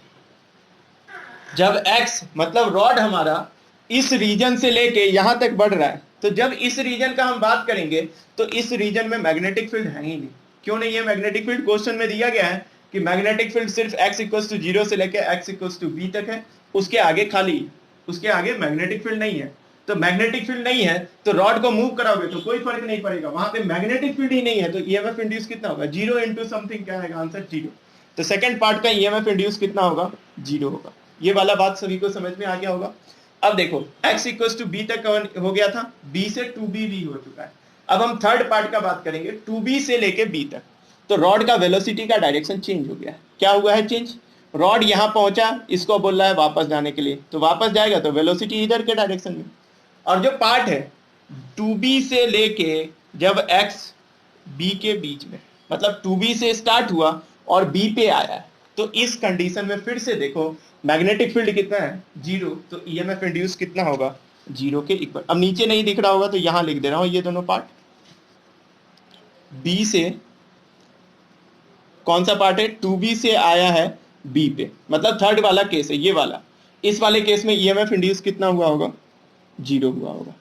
Speaker 1: जब x मतलब रॉड हमारा इस रीजन से लेके यहां तक बढ़ रहा है, तो जब इस रीजन का हम बात करेंगे तो इस रीजन में मैग्नेटिक फील्ड है ही नहीं। क्यों नहीं है मैग्नेटिक फील्ड? क्वेश्चन में दिया गया है कि मैग्नेटिक फील्ड सिर्फ x इक्वल्स टू 0 से लेके x इक्वल्स टू b तक है, उसके आगे खाली, उसके आगे मैग्नेटिक फील्ड नहीं है। तो मैग्नेटिक फील्ड नहीं है तो रॉड को मूव कराओगे तो कोई फर्क नहीं पड़ेगा, वहां पे मैग्नेटिक फील्ड ही नहीं है, तो ईएमएफ इंड्यूस कितना होगा, 0 इंटू समथिंग, क्या आएगा आंसर 0। तो सेकंड पार्ट का ईएमएफ इंड्यूस कितना होगा, 0 होगा। ये वाला बात सभी को समझ में आ गया होगा। अब देखो x इक्वल्स टू b तक हो गया था, b से 2b भी हो चुका है। अब हम थर्ड पार्ट का बात करेंगे, 2b से लेके b तक। तो रॉड का वेलोसिटी का डायरेक्शन चेंज हो गया है। क्या हुआ है चेंज, रॉड यहां पहुंचा, इसको बोल रहा है वापस जाने के लिए, तो वापस जाएगा तो वेलोसिटी इधर के डायरेक्शन में। और जो पार्ट है 2b से लेके जब x b के बीच में, मतलब 2b से स्टार्ट हुआ और b पे आया है, तो इस कंडीशन में फिर से देखो मैग्नेटिक फील्ड कितना है, 0, तो ईएमएफ इंड्यूस कितना होगा, 0 के इक्वल। अब नीचे नहीं दिख रहा होगा तो यहां लिख दे रहा हूं ये दोनों पार्ट। b से कौन सा पार्ट है, 2b से आया है b पे, मतलब थर्ड वाला केस है ये वाला। इस वाले केस में ईएमएफ इंड्यूस कितना हुआ होगा, 0 हुआ होगा।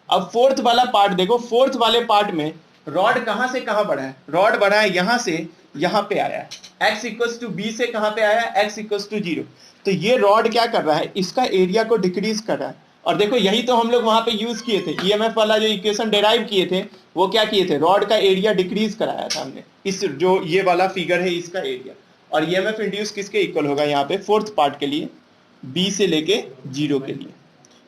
Speaker 1: अब फोर्थ वाला पार्ट देखो, फोर्थ वाले पार्ट में रॉड कहां से कहां बढ़ा है, रॉड बढ़ा है यहां से यहां पे आया है, x इक्वल्स टू b से कहां पे आया है, x इक्वल्स टू 0। तो ये रॉड क्या कर रहा है, इसका एरिया को डिक्रीज कर रहा है। और देखो यही तो हम लोग वहां पे यूज किए थे, ईएमएफ वाला जो इक्वेशन डेराइव किए थे, वो क्या किए थे, रॉड का एरिया डिक्रीज कराया था हमने। इस जो ये वाला फिगर है इसका एरिया, और ईएमएफ इंड्यूस किसके इक्वल होगा यहाँ पे फोर्थ पार्ट के लिए, b से लेके 0 के लिए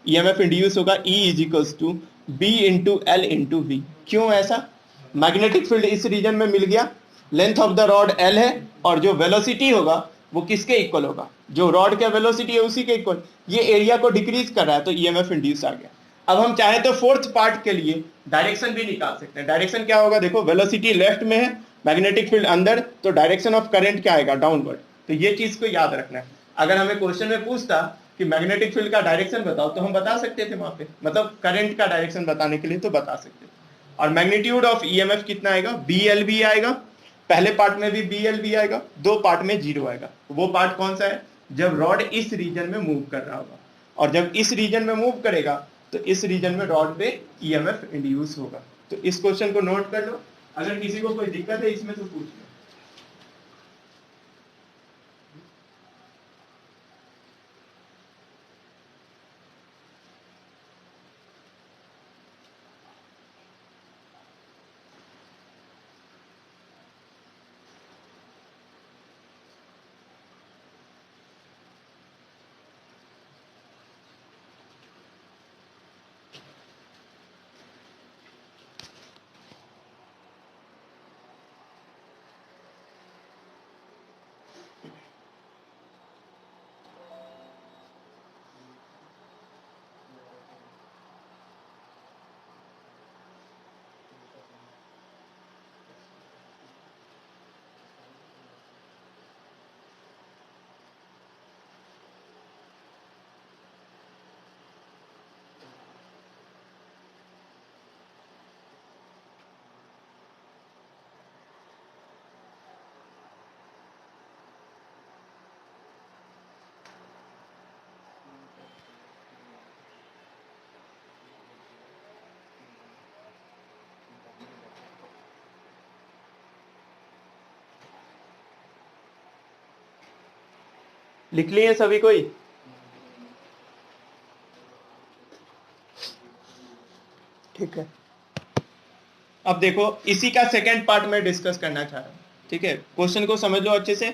Speaker 1: ईएमएफ इंड्यूस होगा E is equals to B into L into V. क्यों ऐसा, मैग्नेटिक फील्ड इस रीजन में मिल गया, length of the rod L है, और जो वेलोसिटी होगा वो किसके इक्वल होगा, जो रॉड का वेलोसिटी है उसी के इक्वल। ये एरिया को डिक्रीज कर रहा है तो ईएमएफ इंड्यूस आ गया। अब हम चाहे तो फोर्थ पार्ट के लिए डायरेक्शन भी निकाल सकते हैं। डायरेक्शन क्या होगा, देखो वेलोसिटी लेफ्ट में है, मैग्नेटिक फील्ड अंदर, तो डायरेक्शन ऑफ करंट क्या आएगा, डाउनवर्ड। तो ये चीज को याद रखना है। अगर हमें क्वेश्चन में पूछता कि मैग्नेटिक फील्ड का डायरेक्शन बताओ तो हम बता सकते थे वहां पे, मतलब करंट का डायरेक्शन बताने के लिए तो बता सकते थे। और मैग्नीट्यूड ऑफ ईएमएफ कितना आएगा, BLV आएगा, पहले पार्ट में भी BLV आएगा, दो पार्ट में 0 आएगा। वो पार्ट कौन सा है, जब रॉड इस रीजन में मूव कर रहा होगा, और जब इस रीजन में मूव करेगा तो इस रीजन में रॉड पे ईएमएफ इंड्यूस होगा। तो इस क्वेश्चन को नोट कर लो, अगर किसी को कोई दिक्कत है इसमें तो पूछ लो। लिख लिए सभी कोई, ठीक है। अब देखो इसी का सेकंड पार्ट में डिस्कस करना चाह रहा हूं, ठीक है। क्वेश्चन को समझ लो अच्छे से,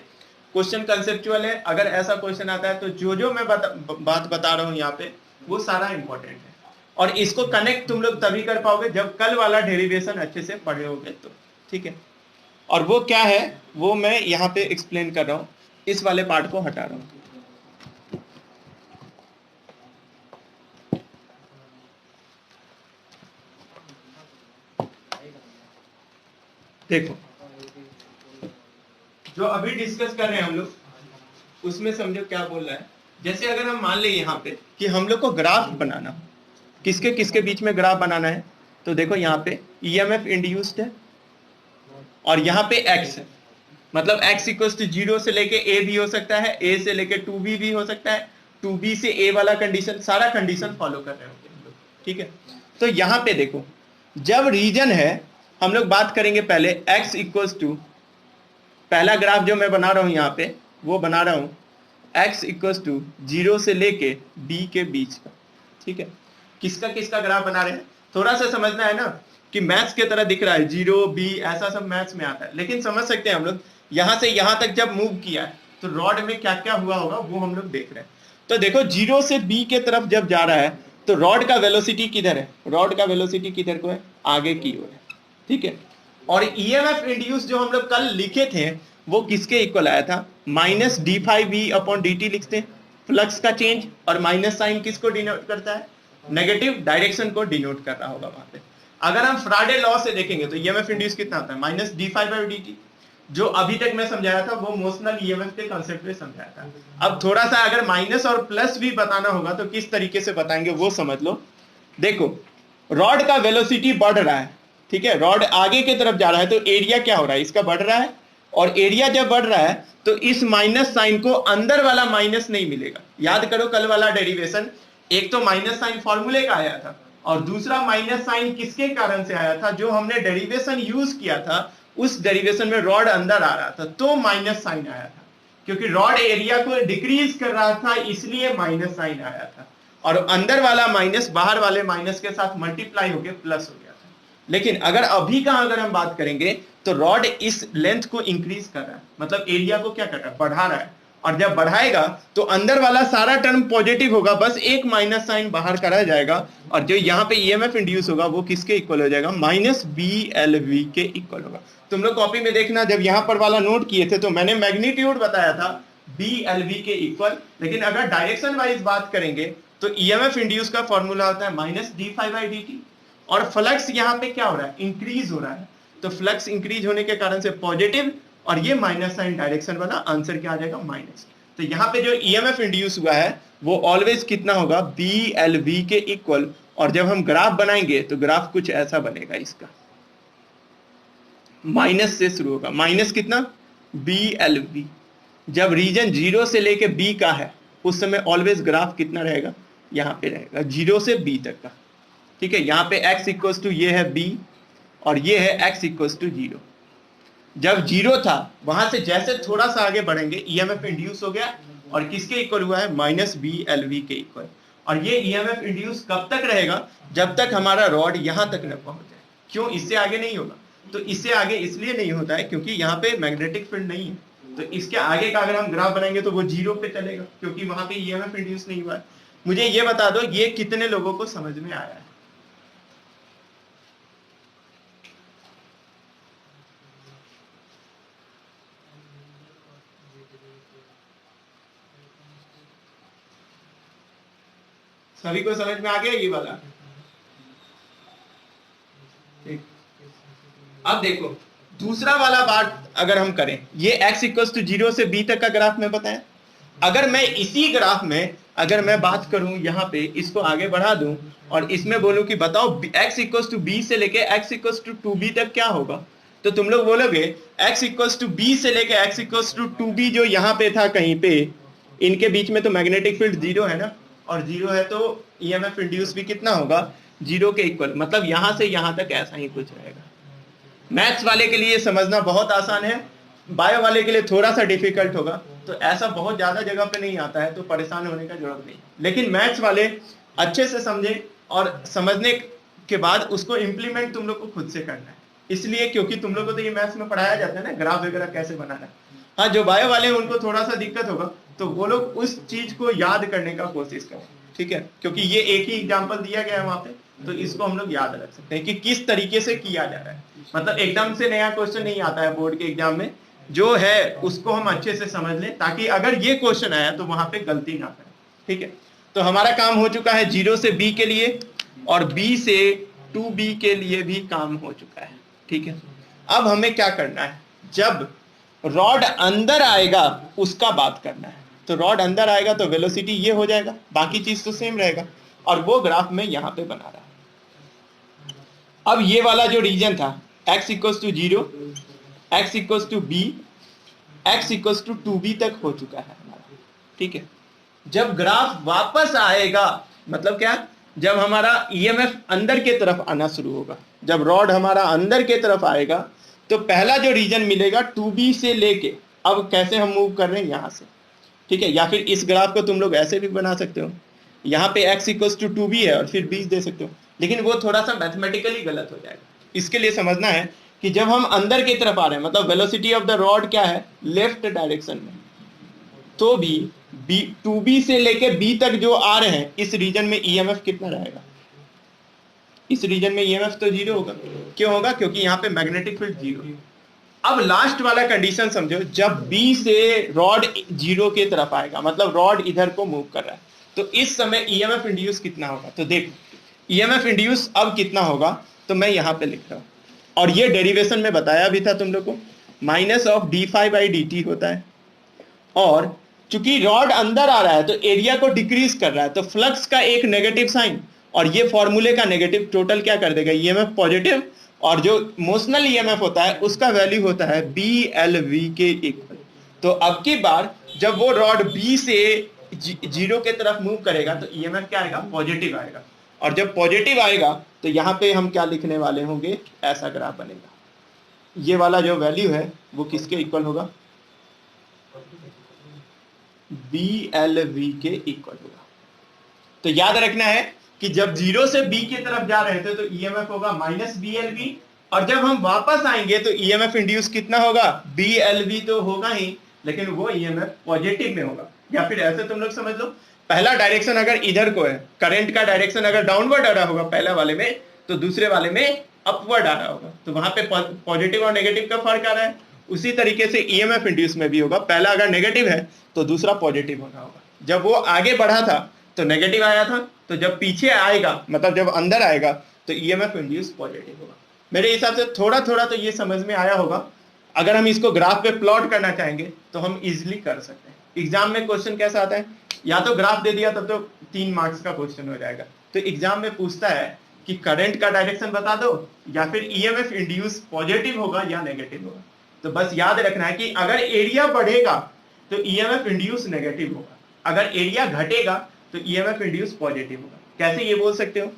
Speaker 1: क्वेश्चन कंसेप्चुअल है। अगर ऐसा क्वेश्चन आता है तो जो मैं बात बता रहा हूं यहाँ पे वो सारा इंपॉर्टेंट है, और इसको कनेक्ट तुम लोग तभी कर पाओगे जब कल वाला डेरिवेशन अच्छे से पढ़े होगे तो, ठीक है। और वो क्या है वो मैं यहाँ पे एक्सप्लेन कर रहा हूँ, इस वाले पार्ट को हटा रहा हूँ। देखो जो अभी डिस्कस कर रहे हैं हम लोग उसमें समझो क्या बोल रहा है। जैसे अगर हम मान ले यहाँ पे कि हम लोग को ग्राफ बनाना हो, किसके किसके बीच में ग्राफ बनाना है, तो देखो यहाँ पे ईएमएफ इंड्यूस्ड है और यहाँ पे एक्स है, मतलब x इक्वल्स टू 0 से लेके a भी हो सकता है, a से लेके 2b भी हो सकता है, 2b से a वाला कंडीशन, सारा कंडीशन फॉलो कर रहे होंगे हम लोग, ठीक है। तो यहाँ पे देखो जब रीजन है, हम लोग बात करेंगे पहले x इक्वल्स टू पहला ग्राफ जो मैं बना रहा हूं यहाँ पे वो बना रहा हूं x इक्वल टू 0 से लेके b के बीच का, ठीक है। किसका ग्राफ बना रहे हैं, थोड़ा सा समझना है ना कि मैथ्स की तरह दिख रहा है, 0 b ऐसा सब मैथ्स में आता है, लेकिन समझ सकते हैं हम लोग यहां से यहां तक जब मूव किया है तो रॉड में क्या क्या हुआ होगा वो हम लोग देख रहे हैं। तो देखो 0 से b के तरफ जब जा रहा है तो रॉड का वेलोसिटी किधर है, रॉड का वेलोसिटी किधर को है, आगे की ओर है, ठीक है। और ईएमएफ इंड्यूस जो हम लोग कल लिखे थे वो किसके इक्वल आया था, minus D phi V upon D T लिखते हैं, फ्लक्स का चेंज, और माइनस साइन किसको डिनोट करता है, नेगेटिव डायरेक्शन को डिनोट कर रहा होगा वहां पे। अगर हम फ्राडे लॉ से देखेंगे तो ईएमएफ इंड्यूस कितना आता है, minus D five by D T. जो अभी तक मैं समझाया था वो मोशनल ईएमएफ के कांसेप्ट में समझाया था। अब थोड़ा सा अगर माइनस और प्लस भी बताना होगा तो किस तरीके से बताएंगे वो समझ लो। देखो रॉड का वेलोसिटी बढ़ रहा है, ठीक है, रॉड आगे की तरफ जा रहा है तो एरिया क्या हो रहा है, इसका बढ़ रहा है, और एरिया जब बढ़ रहा है तो इस माइनस साइन को अंदर वाला माइनस नहीं मिलेगा। याद करो कल वाला डेरिवेशन, एक तो माइनस साइन फॉर्मूले का आया था और दूसरा माइनस साइन किसके कारण से आया था, जो हमने डेरिवेशन यूज किया था उस डेरिवेशन में रॉड अंदर आ रहा था तो माइनस साइन आया था, क्योंकि रॉड एरिया को डिक्रीज कर रहा था इसलिए माइनस साइन आया था, और अंदर वाला माइनस बाहर वाले माइनस के साथ मल्टीप्लाई होकर प्लस हो गया था। लेकिन अगर अभी का अगर हम बात करेंगे तो रॉड इस लेंथ को इंक्रीज कर रहा है, मतलब एरिया को क्या कर रहा है, बढ़ा रहा है, और जब बढ़ाएगा तो अंदर वाला सारा टर्म पॉजिटिव होगा, बस एक माइनस साइन बाहर का रह जाएगा, और जो यहाँ पे ईएमएफ इंड्यूस होगा वो किसके इक्वल हो जाएगा, माइनस बी एल वी के इक्वल होगा। तुम लोग कॉपी में देखना, जब यहाँ पर वाला नोट किए थे तो मैंने मैग्नीट्यूड बताया था बी एल वी के इक्वल, लेकिन अगर डायरेक्शन वाइज बात करेंगे तो ईएमएफ इंड्यूस का फॉर्मूला होता है minus D five by D T, और फ्लक्स यहाँ पे क्या हो रहा है, इंक्रीज हो रहा है, तो फ्लक्स इंक्रीज होने के कारण से पॉजिटिव, और ये माइनस साइन डायरेक्शन वाला, आंसर क्या आ जाएगा, माइनस। तो यहाँ पे जो ईएमएफ इंड्यूस हुआ है वो ऑलवेज कितना होगा, बी एल वी के इक्वल, और जब हम ग्राफ बनाएंगे तो ग्राफ कुछ ऐसा बनेगा, इसका माइनस से शुरू होगा, माइनस कितना, बी एल वी। जब रीजन 0 से लेके बी का है उस समय ऑलवेज ग्राफ कितना रहेगा, यहाँ पे रहेगा 0 से बी तक का, ठीक है। यहाँ पे x इक्वल्स टू ये है b और ये है x इक्वल्स टू 0। जब 0 था वहां से जैसे थोड़ा सा आगे बढ़ेंगे ईएमएफ इंड्यूस हो गया, और किसके इक्वल हुआ है, माइनस बी एल वी के इक्वल। और ये ईएमएफ इंड्यूस कब तक रहेगा, जब तक हमारा रॉड यहां तक न पहुंच जाए। क्यों, इससे आगे नहीं होगा, तो इससे आगे इसलिए नहीं होता है क्योंकि यहाँ पे मैग्नेटिक फील्ड नहीं है, तो इसके आगे का अगर हम ग्राफ बनाएंगे तो वो 0 पे चलेगा, क्योंकि वहां पे ईएमएफ इंड्यूस नहीं हुआ है। मुझे ये बता दो ये कितने लोगों को समझ में आया है, सभी को समझ में आ गया ये वाला, ठीक। अब देखो दूसरा वाला बात अगर हम करें, ये x इक्वल्स टू 0 से b तक का ग्राफ में बताएं, अगर मैं इसी ग्राफ में अगर मैं बात करूं यहाँ पे इसको आगे बढ़ा दूं और इसमें बोलूं कि बताओ x इक्वल्स टू b से लेके x इक्वल्स टू 2b तक क्या होगा, तो तुम लोग बोलोगे x इक्वल्स टू b से लेके x इक्वल्स टू 2b जो यहाँ पे था कहीं पे, इनके बीच में तो मैग्नेटिक फील्ड 0 है ना, और 0 है तो ईएमएफ इंड्यूस भी कितना होगा, 0 के इक्वल, मतलब यहां से यहां तक ऐसा ही कुछ रहेगा। मैथ्स वाले के लिए समझना बहुत आसान है, बायो वाले के लिए थोड़ा सा डिफिकल्ट होगा, तो ऐसा बहुत ज्यादा जगह पे नहीं आता है तो परेशान होने का जरूरत नहीं। लेकिन मैथ्स वाले अच्छे से समझे और समझने के बाद उसको इम्प्लीमेंट तुम लोग को खुद से करना है, इसलिए क्योंकि तुम लोग को तो ये मैथ्स में पढ़ाया जाता है ना ग्राफ वगैरह कैसे बनाना। हाँ, जो बायो वाले हैं उनको थोड़ा सा दिक्कत होगा तो वो लोग उस चीज को याद करने का कोशिश करें, ठीक है, क्योंकि ये एक ही एग्जाम्पल दिया गया है वहां पे, तो इसको हम लोग याद रख सकते हैं कि किस तरीके से किया जा रहा है। मतलब एकदम से नया क्वेश्चन नहीं आता है बोर्ड के एग्जाम में, जो है उसको हम अच्छे से समझ लें ताकि अगर ये क्वेश्चन आया तो वहां पे गलती ना करें, ठीक है। तो हमारा काम हो चुका है 0 से b के लिए, और b से 2b के लिए भी काम हो चुका है, ठीक है। अब हमें क्या करना है, जब रॉड अंदर आएगा उसका बात करना है। तो रॉड अंदर आएगा तो वेलोसिटी ये हो जाएगा, बाकी चीज तो सेम रहेगा, और वो ग्राफ में यहां पे बना रहा है। अब ये वाला जो रीजन था x equals to 0, x equals to b, x equals to 2b तक हो चुका है हमारा, ठीक है। जब ग्राफ वापस आएगा, मतलब क्या, जब हमारा ईएमएफ अंदर के तरफ आना शुरू होगा, जब रॉड हमारा अंदर के तरफ आएगा तो पहला जो रीजन मिलेगा 2b से लेके, अब कैसे हम मूव कर रहे हैं यहाँ से, ठीक है, या फिर इस ग्राफ को तुम लोग ऐसे भी बना सकते हो, यहाँ पे x इक्वल्स टू 2b है और फिर 20 दे सकते हो, लेकिन वो थोड़ा सा मैथमेटिकली गलत हो जाएगा। इसके लिए समझना है कि जब हम अंदर की तरफ आ रहे हैं, मतलब वेलोसिटी ऑफ द रॉड क्या है, लेफ्ट डायरेक्शन में, तो भी 2b से लेके b तक जो आ रहे हैं इस रीजन में ईएमएफ कितना रहेगा, इस रीजन में ईएमएफ तो जीरो होगा। क्यों होगा, क्योंकि यहाँ पे मैग्नेटिक फील्ड जीरो। अब लास्ट वाला कंडीशन समझो, जब b से रॉड जीरो की तरफ आएगा, मतलब रॉड इधर को मूव कर रहा है, तो इस समय ईएमएफ इंड्यूस कितना होगा। तो देखो ईएमएफ इंड्यूस अब कितना होगा, तो मैं यहाँ पे लिख रहा हूँ, और ये डेरिवेशन में बताया भी था तुम लोग को, माइनस ऑफ d∅dt होता है, और चूंकि रॉड अंदर आ रहा है तो एरिया को डिक्रीज कर रहा है, तो फ्लक्स का एक नेगेटिव साइन और ये फॉर्मूले का नेगेटिव टोटल क्या कर देगा, ईएमएफ पॉजिटिव, और जो मोशनल ईएमएफ होता है उसका वैल्यू होता है BLV के इक्वल। तो अब की बार जब वो रॉड B से जीरो के तरफ मूव करेगा तो ईएमएफ क्या आएगा, पॉजिटिव आएगा, और जब पॉजिटिव आएगा तो यहाँ पे हम क्या लिखने वाले होंगे, ऐसा ग्राफ बनेगा, ये वाला जो वैल्यू है वो किसके इक्वल होगा, BLV के इक्वल होगा। तो याद रखना है कि जब जीरो से B की तरफ जा रहे थे तो ईएमएफ होगा माइनस BLV, और जब हम वापस आएंगे तो ईएमएफ इंड्यूस कितना होगा, BLV तो होगा ही, लेकिन वो ईएमएफ पॉजिटिव में होगा। या फिर ऐसे तुम लोग समझ लो, पहला डायरेक्शन अगर इधर को है, करंट का डायरेक्शन अगर डाउनवर्ड आ रहा होगा पहला वाले में, तो दूसरे वाले में अपवर्ड आ रहा होगा, तो वहां पे पॉजिटिव और नेगेटिव का फर्क आ रहा है। उसी तरीके से ईएमएफ इंड्यूस में भी होगा, पहला अगर नेगेटिव है तो दूसरा पॉजिटिव होना होगा। जब वो आगे बढ़ा था तो नेगेटिव आया था, तो जब पीछे आएगा, मतलब जब अंदर आएगा, तो ईएमएफ इंड्यूस पॉजिटिव होगा। मेरे हिसाब से थोड़ा थोड़ा तो ये समझ में आया होगा। अगर हम इसको ग्राफ पे प्लॉट करना चाहेंगे तो हम इजिली कर सकते हैं। एग्जाम में क्वेश्चन कैसा आता है, या तो ग्राफ दे दिया तब तो 3 मार्क्स का क्वेश्चन हो जाएगा, तो एग्जाम में पूछता है कि करंट का डायरेक्शन बता दो, या फिर ईएमएफ इंड्यूस पॉजिटिव होगा या नेगेटिव होगा। तो बस याद रखना है कि अगर एरिया बढ़ेगा तो ईएमएफ इंड्यूस नेगेटिव होगा, अगर एरिया घटेगा तो ईएमएफ इंड्यूस पॉजिटिव होगा। कैसे ये बोल सकते हो,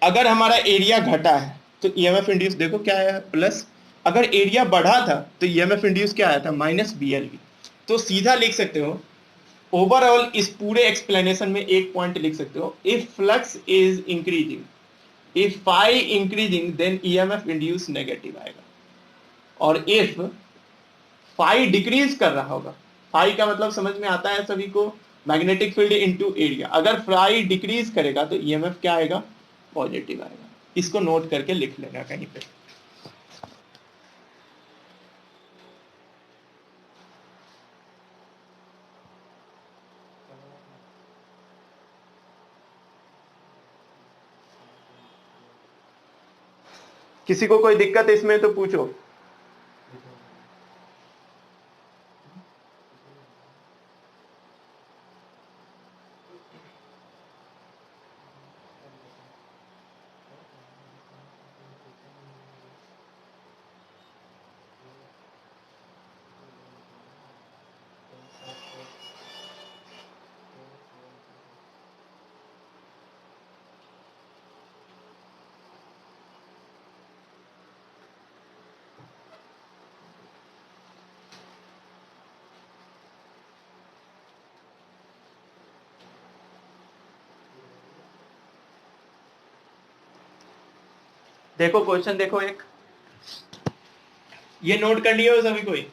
Speaker 1: अगर हमारा एरिया घटा है तो ईएमएफ इंड्यूस देखो क्या आया है, प्लस, अगर एरिया बढ़ा था तो ईएमएफ इंड्यूस क्या आया था, माइनस BLV। तो सीधा लिख सकते हो, ओवरऑल इस पूरे एक्सप्लेनेशन में एक पॉइंट लिख सकते हो, if flux is increasing, if phi increasing, then EMF induce negative आएगा, और इफ फाई डिक्रीज कर रहा होगा, फाई का मतलब समझ में आता है सभी को, मैग्नेटिक फील्ड इनटू एरिया, अगर फाई डिक्रीज करेगा तो ईएमएफ क्या आएगा, पॉजिटिव आएगा। इसको नोट करके लिख लेना कहीं पे। किसी को कोई दिक्कत इसमें तो पूछो। देखो क्वेश्चन देखो, एक ये नोट कर लिया हो सभी कोई,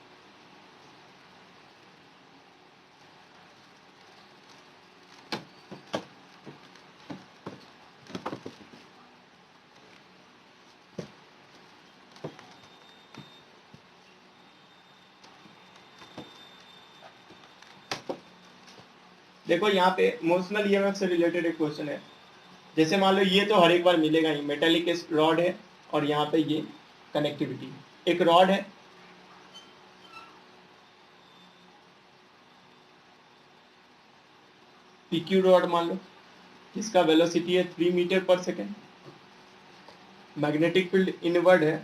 Speaker 1: देखो यहाँ पे मोशनल ईएमएफ से रिलेटेड एक क्वेश्चन है। जैसे मान लो ये तो हर एक बार मिलेगा ही, मेटेलिक रॉड है और यहाँ पे ये कनेक्टिविटी, एक रॉड है, PQ रॉड मान लो, जिसका वेलोसिटी है 3 मीटर पर सेकेंड, मैग्नेटिक फील्ड इनवर्ड है,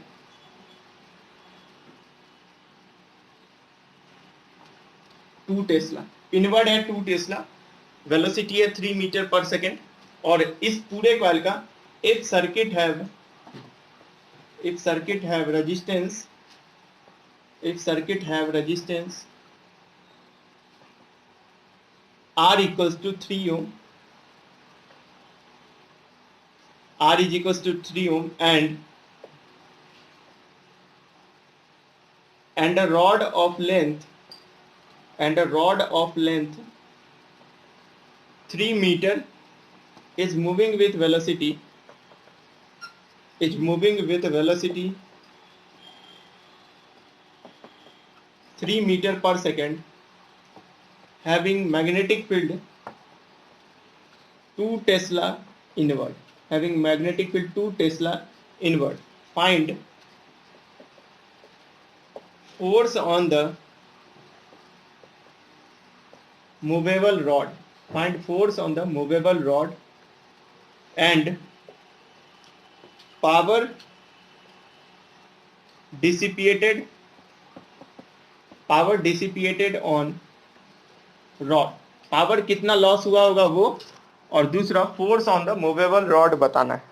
Speaker 1: टू टेस्ला इनवर्ड है, 2 टेस्ला, वेलोसिटी है 3 मीटर पर सेकेंड, और इस पूरे कॉइल का एक सर्किट है resistance If circuit have resistance R equals to 3 ohm, R is equals to 3 ohm, and a rod of length 3 meter is moving with velocity 3 meter per second, having magnetic field 2 Tesla inward. Find force on the movable rod and power dissipated on rod. Power कितना लॉस हुआ होगा वो, और दूसरा force on the movable rod बताना है.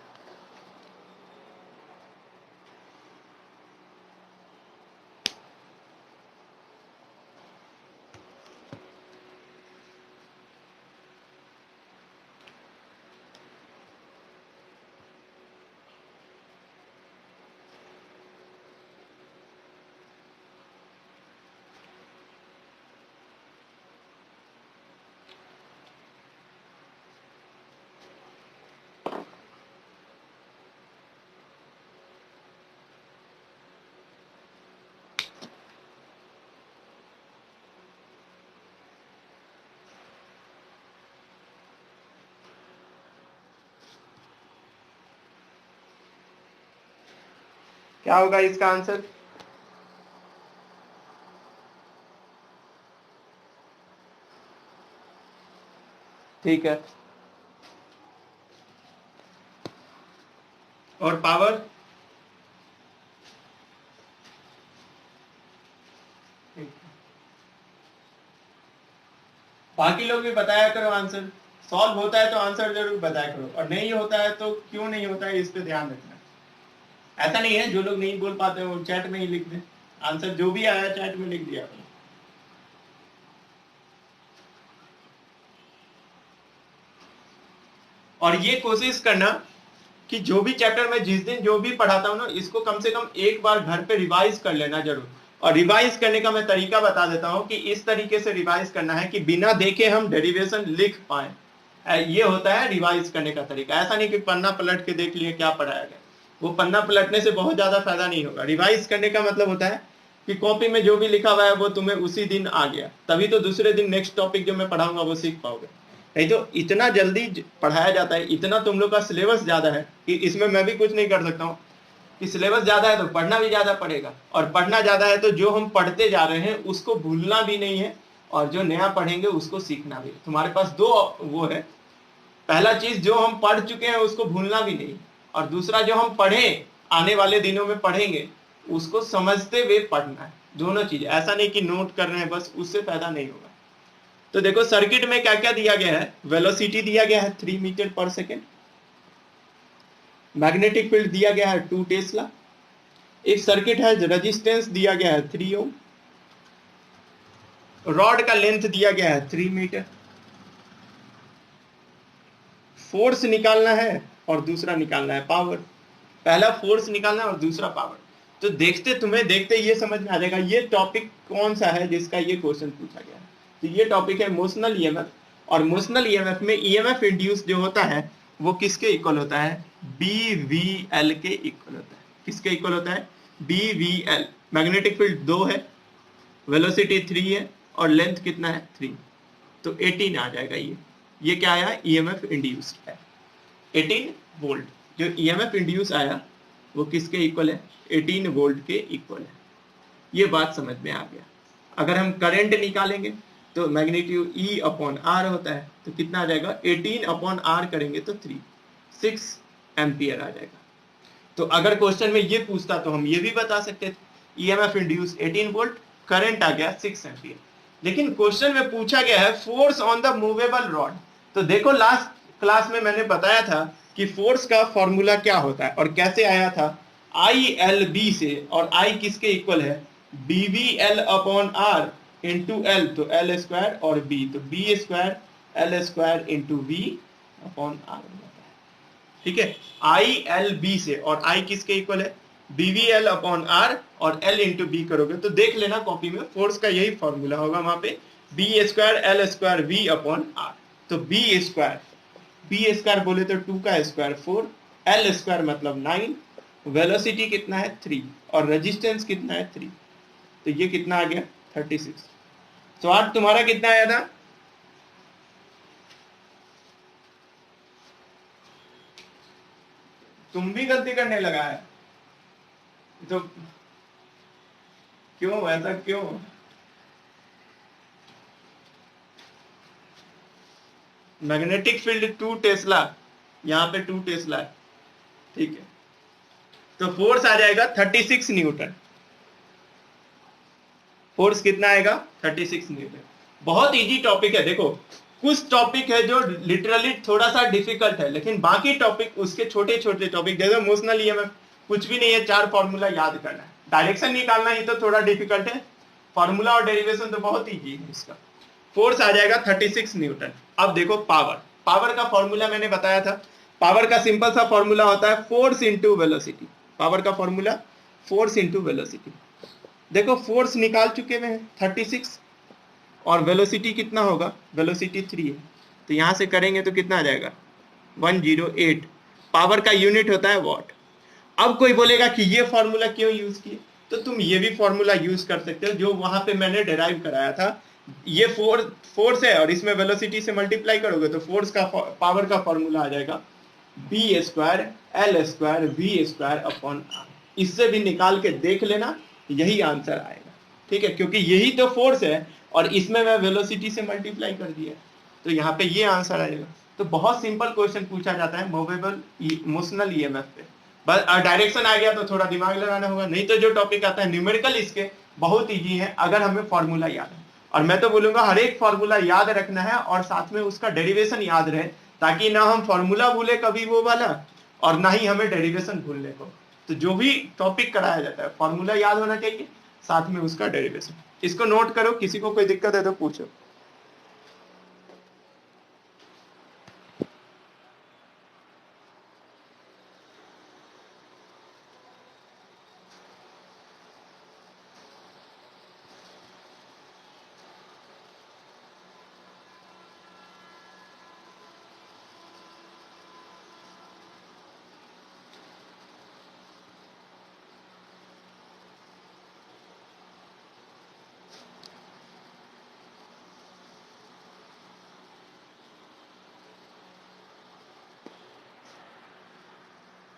Speaker 1: क्या होगा इसका आंसर? ठीक है. और पावर? बाकी लोग भी बताया करो आंसर. सॉल्व होता है तो आंसर जरूर बताया करो, और नहीं होता है तो क्यों नहीं होता है इस पे ध्यान रखना. ऐसा नहीं है जो लोग नहीं बोल पाते वो चैट में ही लिख दें. आंसर जो भी आया चैट में लिख दिया. और ये कोशिश करना कि जो भी चैप्टर में जिस दिन जो भी पढ़ाता हूं ना, इसको कम से कम एक बार घर पे रिवाइज कर लेना जरूर. और रिवाइज करने का मैं तरीका बता देता हूं कि इस तरीके से रिवाइज करना है कि बिना देखे हम डेरिवेशन लिख पाए. ये होता है रिवाइज करने का तरीका. ऐसा नहीं कि पन्ना पलट के देख लिए क्या पढ़ाया गया. वो पन्ना पलटने से बहुत ज्यादा फायदा नहीं होगा. रिवाइज करने का मतलब होता है कि कॉपी में जो भी लिखा हुआ है वो तुम्हें उसी दिन आ गया, तभी तो दूसरे दिन नेक्स्ट टॉपिक जो मैं पढ़ाऊंगा वो सीख पाओगे. नहीं तो इतना जल्दी पढ़ाया जाता है, इतना तुम लोग का सिलेबस ज्यादा है कि इसमें मैं भी कुछ नहीं कर सकता हूँ. कि सिलेबस ज्यादा है तो पढ़ना भी ज्यादा पड़ेगा, और पढ़ना ज्यादा है तो जो हम पढ़ते जा रहे हैं उसको भूलना भी नहीं है, और जो नया पढ़ेंगे उसको सीखना भी. तुम्हारे पास दो वो है. पहला चीज जो हम पढ़ चुके हैं उसको भूलना भी नहीं, और दूसरा जो हम पढ़े आने वाले दिनों में पढ़ेंगे उसको समझते हुए पढ़ना है. दोनों चीज. ऐसा नहीं कि नोट कर रहे हैं बस, उससे फायदा नहीं होगा. तो देखो सर्किट में क्या क्या दिया गया है. वेलोसिटी दिया गया है 3 मीटर पर सेकेंड. मैग्नेटिक फील्ड दिया गया है 2 टेस्ला. एक सर्किट है रेजिस्टेंस दिया गया है 3 ओम. रॉड का लेंथ दिया गया है 3 मीटर. फोर्स निकालना है और दूसरा निकालना है पावर. पहला फोर्स निकालना है और दूसरा पावर. तो तुम्हें देखते ये समझ में आ जाएगा ये टॉपिक कौन सा है जिसका ये क्वेश्चन पूछा गया है. तो ये टॉपिक है मोशनल ईएमएफ. और मोशनल ईएमएफ में ईएमएफ इंड्यूस जो होता है वो किसके इक्वल होता है? BVL के इक्वल होता है. किसके इक्वल होता है? BVL. मैग्नेटिक फील्ड 2 है, वेलोसिटी 3 है, और लेंथ कितना है? 3. तो 18 आ जाएगा. ये क्या आया? ईएमएफ इंड्यूस्ड है 18 वोल्ट. जो ईएमएफ इंड्यूस आया वो किसके इक्वल है? 18 वोल्ट के इक्वल है. ये बात समझ में आ गया. अगर हम करंट निकालेंगे तो मैग्नीट्यूड E/R होता है, तो कितना आ जाएगा? 18/R करेंगे तो 6 एम्पियर आ जाएगा. तो अगर क्वेश्चन में ये पूछता तो हम ये भी बता सकते थे ईएमएफ इंड्यूस 18 वोल्ट, करंट आ गया 6 एम्पियर. लेकिन क्वेश्चन में पूछा गया है force on the movable rod. तो देखो लास्ट क्लास में मैंने बताया था कि फोर्स का फॉर्मूला क्या होता है और कैसे आया था. ILB से, और I किसके इक्वल है? BVL upon R into L, तो एल स्क्वायर, और बी तो B square L square into V upon R. ठीक है, आई एल बी से, और आई किसके इक्वल है, BVL अपॉन आर, और एल इंटू बी करोगे तो देख लेना कॉपी में, फोर्स का यही फॉर्मूला होगा वहां पे, B square L square V upon R. तो बी स्क्वायर बोले तो 2 का स्क्वायर 4, एल स्क्वायर मतलब 9, वेलोसिटी कितना है 3, और रेजिस्टेंस कितना है 3, तो ये कितना आ गया 36। तो आज तुम्हारा कितना आया था, तुम भी गलती करने लगा है तो क्यों, ऐसा क्यों? मैग्नेटिक फील्ड 2 टेस्ला, यहाँ पे 2 टेस्ला है, ठीक है, तो फोर्स आ जाएगा 36 न्यूटन। फोर्स कितना आएगा 36 न्यूटन। बहुत इजी टॉपिक है, देखो कुछ टॉपिक है जो लिटरली थोड़ा सा डिफिकल्ट है, लेकिन बाकी टॉपिक उसके छोटे छोटे टॉपिक, जैसे मोशनल ईएमएफ कुछ भी नहीं है, 4 फॉर्मूला याद करना है, डायरेक्शन निकालना ही तो थोड़ा डिफिकल्ट है, फॉर्मूला और डेरिवेशन तो बहुत इजी है इसका। फोर्स आ जाएगा 36 न्यूटन। अब देखो पावर का फॉर्मूला मैंने बताया था, पावर का सिंपल सा फॉर्मूला होता है फोर्स इंटू वेलोसिटी, पावर का फॉर्मूला फोर्स इंटू वेलोसिटी। देखो फोर्स निकाल चुके हैं 36, और वेलोसिटी कितना होगा, वेलोसिटी 3 है, तो यहां से करेंगे तो कितना आ जाएगा 108। पावर का यूनिट होता है वॉट। अब कोई बोलेगा कि ये फॉर्मूला क्यों यूज किए, तो तुम ये भी फॉर्मूला यूज कर सकते हो जो वहां पे मैंने डिराइव कराया था। ये फोर्स है और इसमें वेलोसिटी से मल्टीप्लाई करोगे तो फोर्स का पावर का फॉर्मूला आ जाएगा B square L square V square upon R. इससे भी निकाल के देख लेना, यही आंसर आएगा, ठीक है, क्योंकि यही तो फोर्स है और इसमें मैं वेलोसिटी से मल्टीप्लाई कर दिया, तो यहाँ पे ये आंसर आएगा। तो बहुत सिंपल क्वेश्चन पूछा जाता है मूवेबल मोशनल ईएमएफ पे, बस डायरेक्शन आ गया तो थोड़ा दिमाग लगाना होगा, नहीं तो जो टॉपिक आता है न्यूमेरिकल इसके बहुत इजी है अगर हमें फॉर्मूला याद है। और मैं तो बोलूंगा हर एक फॉर्मूला याद रखना है और साथ में उसका डेरिवेशन याद रहे, ताकि ना हम फॉर्मूला भूले कभी वो वाला, और ना ही हमें डेरिवेशन भूलने को। तो जो भी टॉपिक कराया जाता है फॉर्मूला याद होना चाहिए, साथ में उसका डेरिवेशन। इसको नोट करो, किसी को कोई दिक्कत है तो पूछो।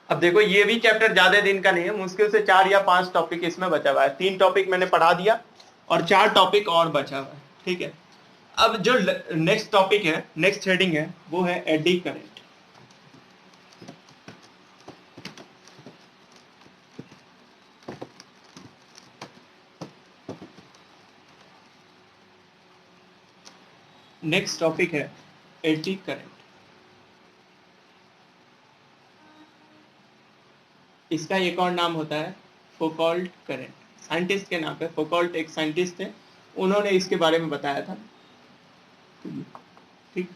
Speaker 1: अब देखो ये भी चैप्टर ज्यादा दिन का नहीं है, मुश्किल से 4 या 5 टॉपिक इसमें बचा हुआ है, 3 टॉपिक मैंने पढ़ा दिया और 4 टॉपिक और बचा हुआ है, ठीक है। अब जो नेक्स्ट टॉपिक है, नेक्स्ट हेडिंग है, वो है एडी करंट। नेक्स्ट टॉपिक है एडी करंट। इसका एक और नाम होता है फोकॉल्ट करंट, साइंटिस्ट के नाम पे, फोकॉल्ट एक साइंटिस्ट थे, उन्होंने इसके बारे में बताया था, ठीक।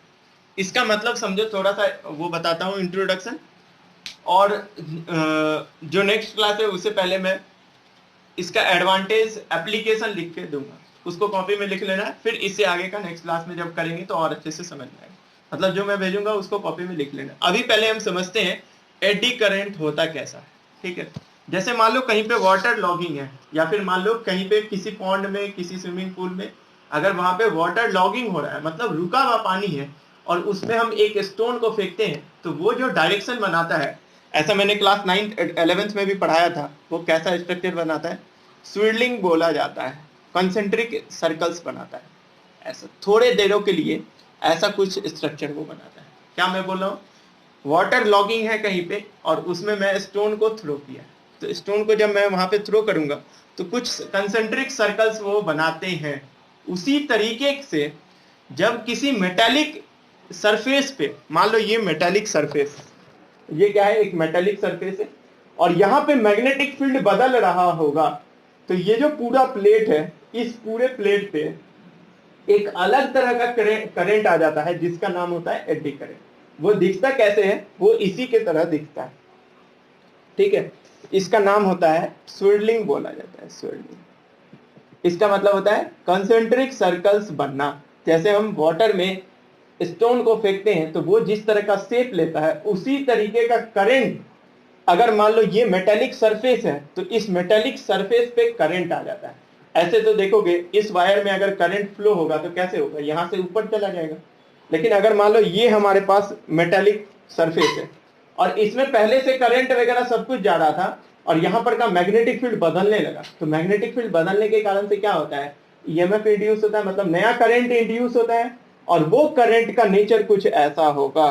Speaker 1: इसका मतलब समझो, थोड़ा सा वो बताता हूँ इंट्रोडक्शन, और जो नेक्स्ट क्लास है उससे पहले मैं इसका एडवांटेज एप्लीकेशन लिख के दूंगा, उसको कॉपी में लिख लेना है, फिर इससे आगे का नेक्स्ट क्लास में जब करेंगे तो और अच्छे से समझ में आएगा। मतलब जो मैं भेजूंगा उसको कॉपी में लिख लेना। अभी पहले हम समझते हैं एडी करंट होता कैसा है, ठीक है। जैसे मान लो कहीं पे वाटर लॉगिंग है, या फिर मान लो कहीं पे किसी पॉन्ड में, किसी स्विमिंग पूल में, अगर वहां पे वाटर लॉगिंग हो रहा है, मतलब रुका हुआ पानी है, और उसमें हम एक स्टोन को फेंकते हैं, तो वो जो डायरेक्शन बनाता है, ऐसा मैंने क्लास 9th 11th में भी पढ़ाया था, वो कैसा स्ट्रक्चर बनाता है, स्विरलिंग बोला जाता है, कंसेंट्रिक सर्कल्स बनाता है, ऐसा थोड़े देरों के लिए ऐसा कुछ स्ट्रक्चर वो बनाता है। क्या मैं बोल रहा हूँ, वाटर लॉगिंग है कहीं पे और उसमें मैं स्टोन को थ्रो किया, तो स्टोन को जब मैं वहां पे थ्रो करूंगा तो कुछ कंसेंट्रिक सर्कल्स वो बनाते हैं। उसी तरीके से जब किसी मेटालिक सरफेस पे, मान लो ये मेटालिक सरफेस, ये क्या है, एक मेटालिक सरफेस है, और यहाँ पे मैग्नेटिक फील्ड बदल रहा होगा, तो ये जो पूरा प्लेट है, इस पूरे प्लेट पे एक अलग तरह का करंट आ जाता है जिसका नाम होता है एडी करंट। वो दिखता कैसे है? वो इसी के तरह दिखता है, ठीक है। इसका नाम होता है स्विर्लिंग, बोला जाता है स्विर्लिंग। इसका मतलब होता है कंसेंट्रिक सर्कल्स बनना। जैसे हम वाटर में स्टोन को फेंकते हैं तो वो जिस तरह का शेप लेता है, उसी तरीके का करंट, अगर मान लो ये मेटेलिक सरफेस है तो इस मेटेलिक सरफेस पे करंट आ जाता है। ऐसे तो देखोगे इस वायर में अगर करंट फ्लो होगा तो कैसे होगा? यहां से ऊपर चला जाएगा। लेकिन अगर मान लो ये हमारे पास मेटेलिक सरफेस है और इसमें पहले से करंट वगैरह सब कुछ जा रहा था और यहाँ पर का मैग्नेटिक फील्ड बदलने लगा, तो मैग्नेटिक फील्ड बदलने के कारण से क्या होता है? ईएमएफ इंड्यूस होता है, मतलब नया करंट इंड्यूस होता है। और वो करंट का नेचर कुछ ऐसा होगा।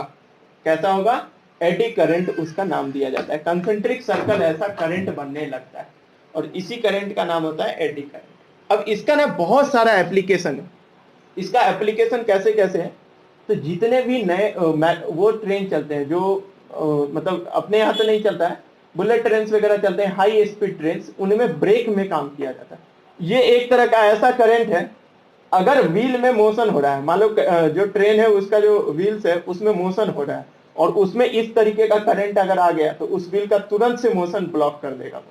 Speaker 1: कैसा होगा? एडी करंट उसका नाम दिया जाता है। कंसेंट्रिक सर्कल ऐसा करंट बनने लगता है और इसी करंट का नाम होता है एडी करंट। अब इसका ना बहुत सारा एप्लीकेशन है। इसका एप्लीकेशन कैसे कैसे है? तो जितने भी नए वो ट्रेन चलते हैं जो मतलब अपने यहाँ तो नहीं चलता है, बुलेट ट्रेन वगैरह चलते हैं, हाई स्पीड ट्रेन, उनमें ब्रेक में काम किया जाता है। ये एक तरह का ऐसा करंट है, अगर व्हील में मोशन हो रहा है, मान लो जो ट्रेन है उसका जो व्हील्स है उसमें मोशन हो रहा है और उसमें इस तरीके का करंट अगर आ गया तो उस व्हील का तुरंत से मोशन ब्लॉक कर देगा,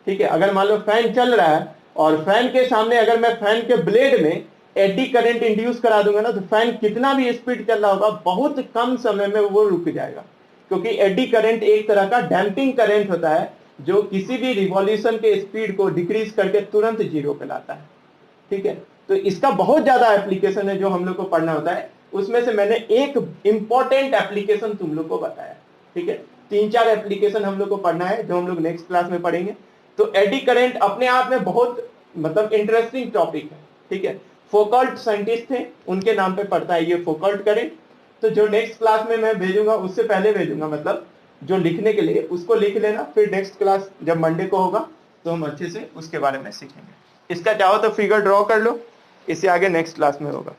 Speaker 1: ठीक है। अगर मान लो फैन चल रहा है और फैन के सामने अगर मैं फैन के ब्लेड में एडी करंट इंड्यूस करा दूंगा ना, तो फैन कितना भी स्पीड चल रहा होगा बहुत कम समय में वो रुक जाएगा, क्योंकि एडी करंट एक तरह का डैम्पिंग करंट होता है जो किसी भी रिवॉल्यूशन के स्पीड को डिक्रीज करके तुरंत जीरो पे लाता है, ठीक है। तो इसका बहुत ज्यादा एप्लीकेशन है जो हम लोग को पढ़ना होता है। उसमें से मैंने एक इंपॉर्टेंट एप्लीकेशन तुम लोग को बताया, ठीक है। 3-4 एप्लीकेशन हम लोग को पढ़ना है जो हम लोग नेक्स्ट क्लास में पढ़ेंगे। तो एडी करंट अपने आप में बहुत मतलब इंटरेस्टिंग टॉपिक है, ठीक है। फोकल्ट साइंटिस्ट थे, उनके नाम पे पड़ता है ये फोकल्ट करंट। तो जो नेक्स्ट क्लास में मैं भेजूंगा उससे पहले भेजूंगा, मतलब जो लिखने के लिए उसको लिख लेना, फिर नेक्स्ट क्लास जब मंडे को होगा तो हम अच्छे से उसके बारे में सीखेंगे। इसका चाहो तो फिगर ड्रॉ कर लो, इससे आगे नेक्स्ट क्लास में होगा।